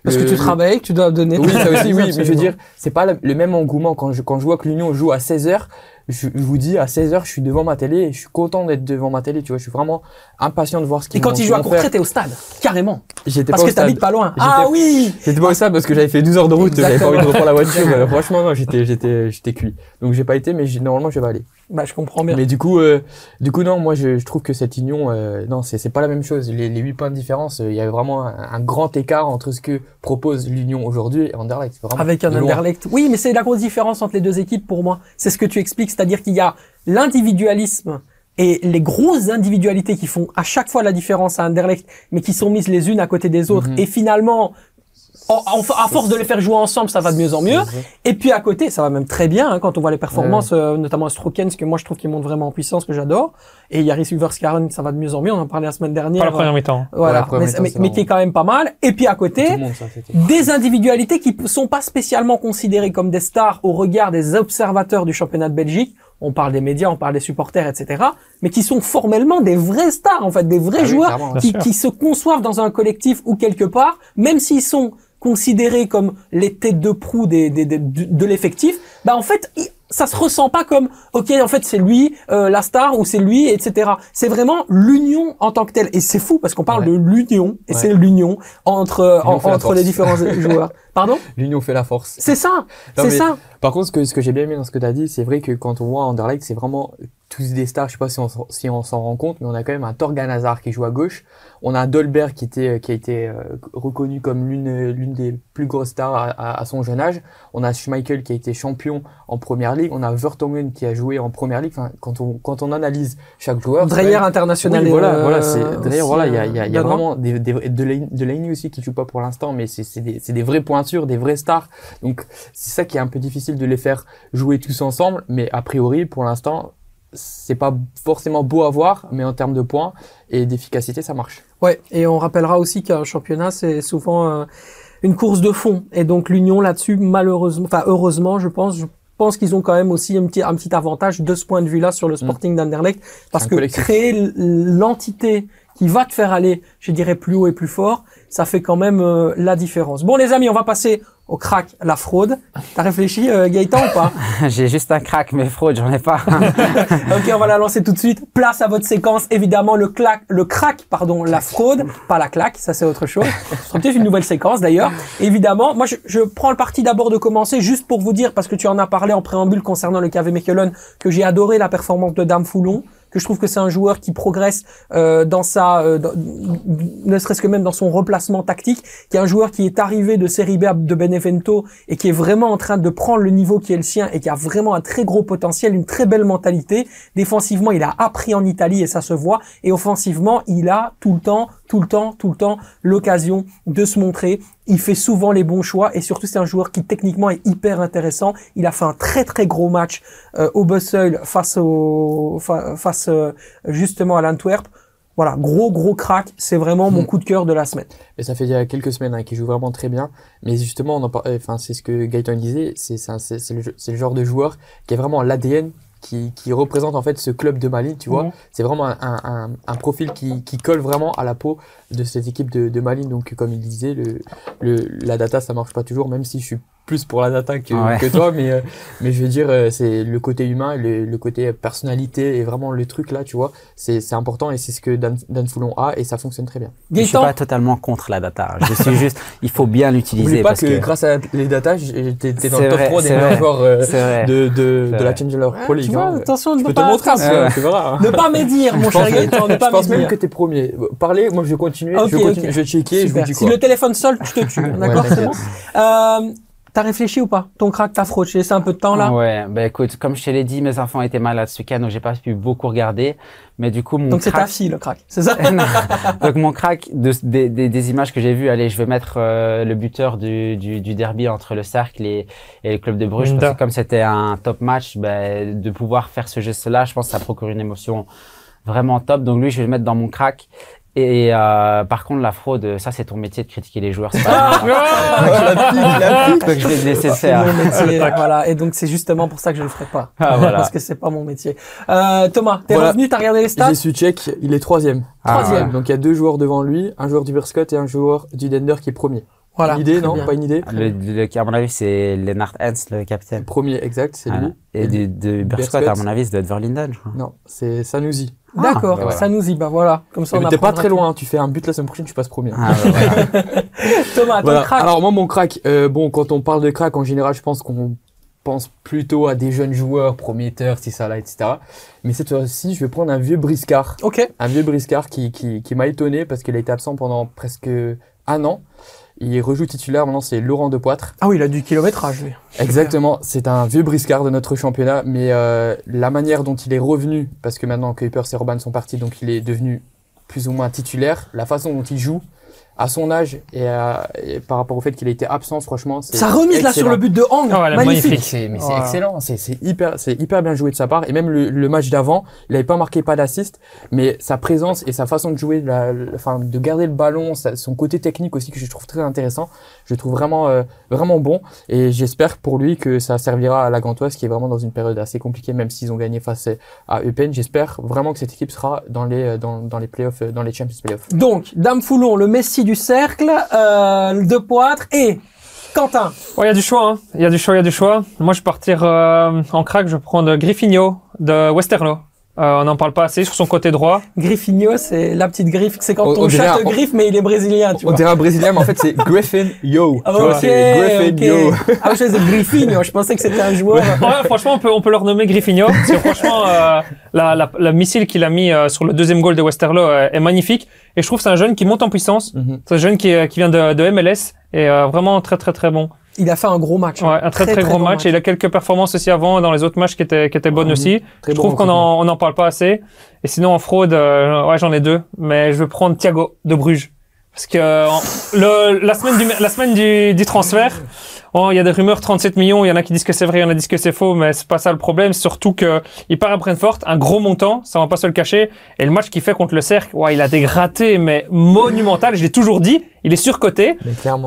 parce que tu travailles, que tu dois donner. Oui, ça aussi, oui, mais je veux dire, c'est pas le même engouement quand je vois que l'Union joue à 16h. Je vous dis, à 16h, je suis devant ma télé et je suis content d'être devant ma télé, tu vois. Je suis vraiment impatient de voir ce qu'ils vont faire. Et quand ils jouent à Courtrai, t'es au stade, carrément. J'étais parce pas que t'habites pas loin. Oui! J'étais pas au stade parce que j'avais fait 12 heures de route, j'avais pas envie de reprendre la voiture. Franchement, non, j'étais cuit. Donc j'ai pas été, mais normalement, je vais aller. Je comprends bien. Mais du coup, non, moi, je trouve que cette union, non, c'est pas la même chose. Les 8 points de différence, il y a vraiment un grand écart entre ce que propose l'Union aujourd'hui et Anderlecht. Avec un Anderlecht. Oui, mais c'est la grosse différence entre les deux équipes pour moi. C'est ce que tu expliques, c'est-à-dire qu'il y a l'individualisme et les grosses individualités qui font à chaque fois la différence à Anderlecht, mais qui sont mises les unes à côté des autres. Mm-hmm. Et finalement, à force de les faire jouer ensemble, ça va de mieux en mieux. Et puis à côté, ça va même très bien hein, quand on voit les performances, notamment Strokens, que moi je trouve qu'il monte vraiment en puissance, que j'adore. Et Yaris Silverskaren, ça va de mieux en mieux. On en parlait la semaine dernière. Pas la première mi-temps. Voilà, mais qui est quand même pas mal. Et puis à côté, des individualités qui sont pas spécialement considérées comme des stars au regard des observateurs du championnat de Belgique. On parle des médias, on parle des supporters, etc. Mais qui sont formellement des vrais stars, en fait, des vrais joueurs qui se conçoivent dans un collectif ou quelque part, même s'ils sont considérés comme les têtes de proue de l'effectif, en fait, ça se ressent pas comme, ok, en fait, c'est lui, la star, ou c'est lui, etc. C'est vraiment l'union en tant que telle. Et c'est fou, parce qu'on parle de l'union, et c'est l'union entre les différents joueurs. Pardon? L'union fait la force. C'est ça. C'est ça. Par contre, ce que j'ai bien aimé dans ce que tu as dit, c'est vrai que quand on voit Anderlecht, c'est vraiment tous des stars. Je sais pas si on s'en rend compte, mais on a quand même un Torgan Hazard qui joue à gauche. On a un Dolberg qui a été reconnu comme l'une des plus grosses stars à son jeune âge. On a Schmeichel qui a été champion en première ligue. On a Vertonghen qui a joué en première ligue. Enfin, quand on analyse chaque joueur. Dreyer international. Oui, il y a vraiment Delaney aussi qui joue pas pour l'instant, mais c'est des vraies pointures, des vraies stars. Donc, c'est ça qui est un peu difficile de les faire jouer tous ensemble. Mais a priori, pour l'instant, c'est pas forcément beau à voir, mais en termes de points et d'efficacité, ça marche. Ouais, et on rappellera aussi qu'un championnat, c'est souvent une course de fond. Et donc l'Union là-dessus, heureusement, je pense qu'ils ont quand même aussi un petit avantage de ce point de vue-là sur le Sporting d'Anderlecht, parce que créer l'entité qui va te faire aller, je dirais, plus haut et plus fort, ça fait quand même la différence. Bon les amis, on va passer au crack, la fraude. T'as réfléchi, Gaëtan, ou pas? J'ai juste un crack, mais fraude, j'en ai pas. Ok, on va la lancer tout de suite. Place à votre séquence. Évidemment, le crack, la fraude, pas la claque, ça c'est autre chose. Ce sera peut-être une nouvelle séquence d'ailleurs. Évidemment, moi je prends le parti d'abord de commencer juste pour vous dire, parce que tu en as parlé en préambule concernant le KV Mechelen, que j'ai adoré la performance de Dame Foulon, que je trouve que c'est un joueur qui progresse dans ne serait-ce que même dans son replacement tactique, qui est un joueur qui est arrivé de Serie B de Benevento et qui est vraiment en train de prendre le niveau qui est le sien et qui a vraiment un très gros potentiel, une très belle mentalité. Défensivement, il a appris en Italie et ça se voit, et offensivement, il a tout le temps l'occasion de se montrer. Il fait souvent les bons choix et surtout c'est un joueur qui techniquement est hyper intéressant. Il a fait un très très gros match au Bosuil face justement à l'Antwerp. Voilà, gros crack, c'est vraiment mon coup de cœur de la semaine. Et ça fait il y a quelques semaines qu'il joue vraiment très bien, mais justement c'est ce que Gaëtan disait, c'est le genre de joueur qui est vraiment l'ADN qui représente en fait ce club de Malines, tu vois. C'est vraiment un profil qui colle vraiment à la peau de cette équipe de Malines. Donc comme il disait, la data ça marche pas toujours, même si je suis plus pour la data que toi, mais je veux dire c'est le côté humain, le côté personnalité et vraiment le truc là, tu vois, c'est important et c'est ce que Dan Foulon a et ça fonctionne très bien. Je suis pas totalement contre la data. Je suis juste, il faut bien l'utiliser. N'oublie pas que grâce à les data, t'es dans le top 3 des meilleurs joueurs de la Challenger Pro League. Tu vois, attention, je peux te montrer, tu verras. Ne pas médire, mon cher Gaëtan, ne pas médire. Je pense même que t'es premier. Parlez, moi je vais continuer, je vais checker et je vous dis quoi. Si le téléphone sonne, je te tue, d'accord, c'est bon. T'as réfléchi ou pas? Ton crack, t'as fraude, j'ai laissé un peu de temps là. Ouais, écoute, comme je te l'ai dit, mes enfants étaient malades ce week-end, donc j'ai pas pu beaucoup regarder. Mais du coup, donc c'est ta fille le crack, c'est ça? Donc mon crack, des images que j'ai vues, allez, je vais mettre le buteur du derby entre le Cercle et le club de Bruges, parce que comme c'était un top match, de pouvoir faire ce geste-là, je pense que ça procure une émotion vraiment top. Donc lui, je vais le mettre dans mon crack. Et par contre, la fraude, ça c'est ton métier de critiquer les joueurs. C'est pas donc je vais te laisser le faire. C'est mon métier, voilà. Et donc c'est justement pour ça que je le ferai pas, parce que c'est pas mon métier. Thomas, t'es revenu, t'as regardé les stats? J'ai su check, il est troisième. Troisième. Donc il y a 2 joueurs devant lui, un joueur du Berscott et un joueur du Dender qui est premier. Voilà. Une idée, non? Pas une idée? À mon avis, c'est Lennart Hens, le capitaine. Premier, exact, c'est lui. Et de Berscott, à mon avis, ça doit être Verlinden, je crois. Non, c'est Sanusi. D'accord, Sanusi, voilà. Comme ça, on t'es pas très loin, tu fais un but la semaine prochaine, tu passes premier. Thomas, ton crack. Alors moi, mon crack, quand on parle de crack, en général, je pense qu'on pense plutôt à des jeunes joueurs, prometteurs, c'est ça là, etc. Mais cette fois-ci, je vais prendre un vieux briscard. Ok. Un vieux briscard qui m'a étonné parce qu'il a été absent pendant presque 1 an. Il rejoue titulaire, maintenant c'est Laurent Depoitre. Ah oui, il a du kilométrage, lui. Exactement, c'est un vieux briscard de notre championnat, mais la manière dont il est revenu, parce que maintenant Kuipers et Robben sont partis, donc il est devenu plus ou moins titulaire, la façon dont il joue, à son âge et par rapport au fait qu'il a été absent, franchement, c'est sa remise là sur le but de Hang, magnifique. C'est excellent, c'est hyper bien joué de sa part. Et même le match d'avant, il n'avait pas marqué, pas d'assist, mais sa présence et sa façon de jouer, de garder le ballon, son côté technique aussi que je trouve très intéressant, je trouve vraiment bon. Et j'espère pour lui que ça servira à la Gantoise qui est vraiment dans une période assez compliquée, même s'ils ont gagné face à Eupen. J'espère vraiment que cette équipe sera dans les playoffs, dans les Champions Playoffs. Donc, Dame Foulon, le Messi du cercle, Depoitre et Quentin. Ouais, il y a du choix, hein. Il y a du choix. Moi, je vais partir en crack, je vais prendre Griffinho de Westerlo. On n'en parle pas assez sur son côté droit. Griffinho, c'est la petite griffe. C'est quand ton chat te griffe, mais il est brésilien, tu vois. On dirait un brésilien, mais en fait, c'est Griffin Yo. Griffin. Ah, je faisais Griffinho. Je pensais que c'était un joueur. Ouais, franchement, on peut le renommer Griffinho. Parce que franchement, la missile qu'il a mis sur le deuxième goal de Westerlo est magnifique. Et je trouve que c'est un jeune qui monte en puissance. C'est un jeune qui vient de MLS et vraiment très, très, très bon. Il a fait un gros match. Ouais, un très gros match. Et il a quelques performances aussi avant dans les autres matchs qui étaient bonnes aussi. Je trouve qu'on en parle pas assez. Et sinon, en fraude, j'en ai 2. Mais je vais prendre Thiago de Bruges. Parce que la semaine du transfert, il y a des rumeurs 37 millions, il y en a qui disent que c'est vrai, il y en a qui disent que c'est faux, mais c'est pas ça le problème. C'est surtout que il part à Brentford, un gros montant, ça va pas se le cacher. Et le match qu'il fait contre le Cercle, il a des grattés, mais monumental. Je l'ai toujours dit, il est surcoté.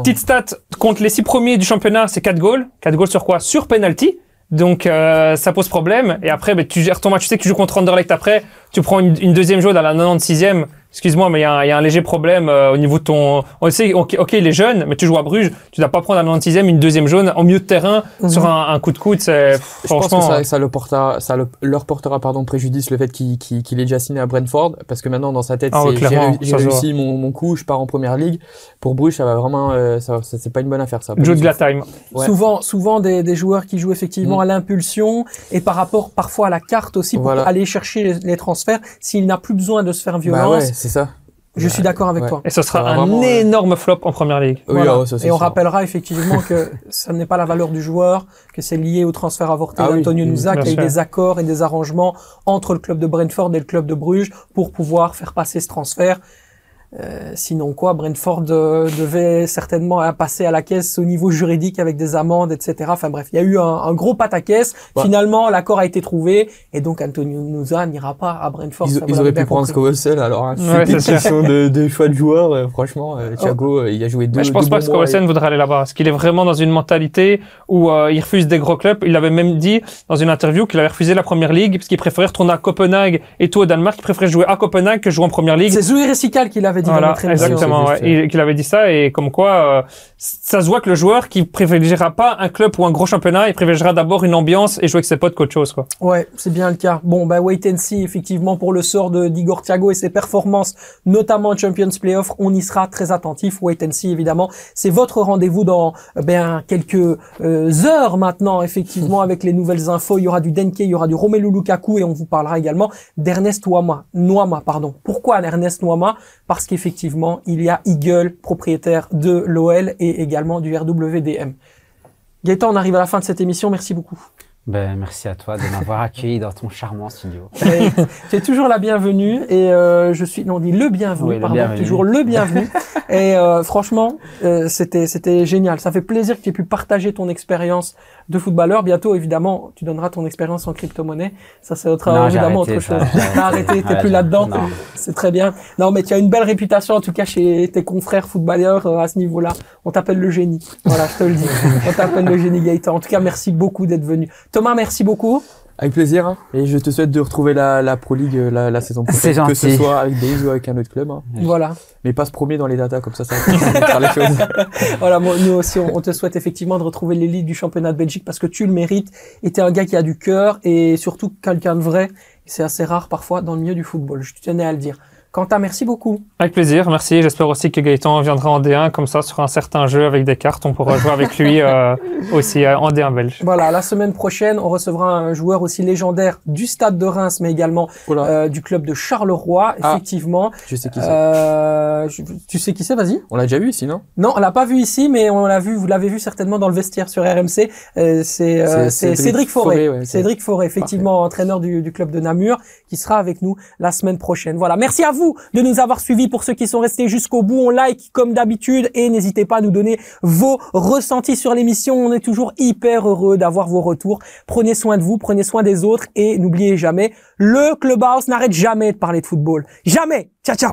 Petite stat, contre les 6 premiers du championnat, c'est 4 goals. 4 goals sur quoi? Sur penalty. Donc ça pose problème. Et après, tu gères ton match. Tu sais que tu joues contre Anderlecht après. Tu prends une deuxième jaune à la 96e. excuse-moi, mais il y a un léger problème au niveau de ton... On sait, ok, il est jeune, mais tu joues à Bruges, tu dois pas prendre à 96e une deuxième jaune en milieu de terrain sur un coup de coude. C'est je pense que ça leur portera préjudice le fait qu'il ait déjà signé à Brentford, parce que maintenant dans sa tête, j'ai réussi mon coup, je pars en première ligue. Pour Bruges, ça va vraiment, c'est pas une bonne affaire ça. Joue de la time. Ouais. Souvent des joueurs qui jouent effectivement à l'impulsion et par rapport parfois à la carte aussi pour aller chercher les transferts s'il n'a plus besoin de se faire violence. Bah ouais, c'est ça. Je suis d'accord avec toi. Et ce sera un énorme flop en première ligue. Oui, voilà. Ça, et on rappellera effectivement que ça n'est pas la valeur du joueur, que c'est lié au transfert avorté d'Antonio Nusa, qu'il y a eu des accords et des arrangements entre le club de Brentford et le club de Bruges pour pouvoir faire passer ce transfert. Sinon quoi, Brentford devait certainement passer à la caisse au niveau juridique avec des amendes, etc. Enfin bref, il y a eu un gros pataquès. Ouais. Finalement, l'accord a été trouvé et donc Antonio Nusa n'ira pas à Brentford. Ils auraient pu prendre Scovelsel alors. Hein. C'est une question de choix de joueur. Franchement, Thiago, il a joué deux. Mais je pense pas que Scovelsel voudrait aller là-bas, parce qu'il est vraiment dans une mentalité où il refuse des gros clubs. Il avait même dit dans une interview qu'il avait refusé la première ligue parce qu'il préférait retourner à Copenhague et tout au Danemark. Il préférait jouer à Copenhague que jouer en première ligue. C'est Zoé Recical qui l'avait dit. Voilà, exactement, ouais. Et qu'il avait dit ça, et comme quoi, ça se voit que le joueur qui privilégiera pas un club ou un gros championnat, il privilégiera d'abord une ambiance et jouer avec ses potes qu'autre chose, quoi. Ouais, c'est bien le cas. Bon, wait and see, effectivement, pour le sort d'Igor Thiago et ses performances, notamment en Champions Playoff, on y sera très attentif. Wait and see, évidemment. C'est votre rendez-vous dans, quelques heures maintenant, effectivement, avec les nouvelles infos. Il y aura du Denke, il y aura du Romelu Lukaku et on vous parlera également d'Ernest Noama, pardon. Pourquoi Ernest Noama? Parce qu'effectivement, il y a Eagle, propriétaire de l'OL et également du RWDM. Gaëtan, on arrive à la fin de cette émission. Merci beaucoup. Merci à toi de m'avoir accueilli dans ton charmant studio. Tu es toujours la bienvenue et je suis, non, on dit le bienvenu, oui, pardon, toujours le bienvenu. Et franchement, c'était génial. Ça fait plaisir que tu aies pu partager ton expérience de footballeur. Bientôt, évidemment, tu donneras ton expérience en crypto-monnaie. Ça, c'est évidemment autre chose. T'as arrêté, t'es plus là-dedans. C'est très bien. Non, mais tu as une belle réputation, en tout cas, chez tes confrères footballeurs à ce niveau-là. On t'appelle le génie. Voilà, je te le dis. On t'appelle le génie Gaëtan. En tout cas, merci beaucoup d'être venu. Thomas, merci beaucoup. Avec plaisir, hein. Et je te souhaite de retrouver la Pro League la saison prochaine, que ce soit avec Days ou avec un autre club. Hein. Voilà. Mais pas se promener dans les datas comme ça va faire les choses. Voilà, nous aussi, on te souhaite effectivement de retrouver l'élite du championnat de Belgique parce que tu le mérites et t'es un gars qui a du cœur et surtout quelqu'un de vrai. C'est assez rare parfois dans le milieu du football. Je tenais à le dire. Quentin, merci beaucoup. Avec plaisir, merci. J'espère aussi que Gaëtan viendra en D1 comme ça sur un certain jeu avec des cartes. On pourra jouer avec lui aussi en D1 belge. Voilà, la semaine prochaine, on recevra un joueur aussi légendaire du Stade de Reims, mais également du club de Charleroi. Effectivement. Je sais qui c'est. Tu sais qui c'est, vas-y. On l'a déjà vu ici, non? Non, on l'a pas vu ici, mais on l'a vu. Vous l'avez vu certainement dans le vestiaire sur RMC. C'est Cédric Forêt. Ouais, Cédric Forêt, effectivement, entraîneur du club de Namur, qui sera avec nous la semaine prochaine. Voilà, merci à vous de nous avoir suivis. Pour ceux qui sont restés jusqu'au bout, on like comme d'habitude et n'hésitez pas à nous donner vos ressentis sur l'émission. On est toujours hyper heureux d'avoir vos retours. Prenez soin de vous, prenez soin des autres et n'oubliez jamais, le Clubhouse n'arrête jamais de parler de football. Jamais. Ciao, ciao.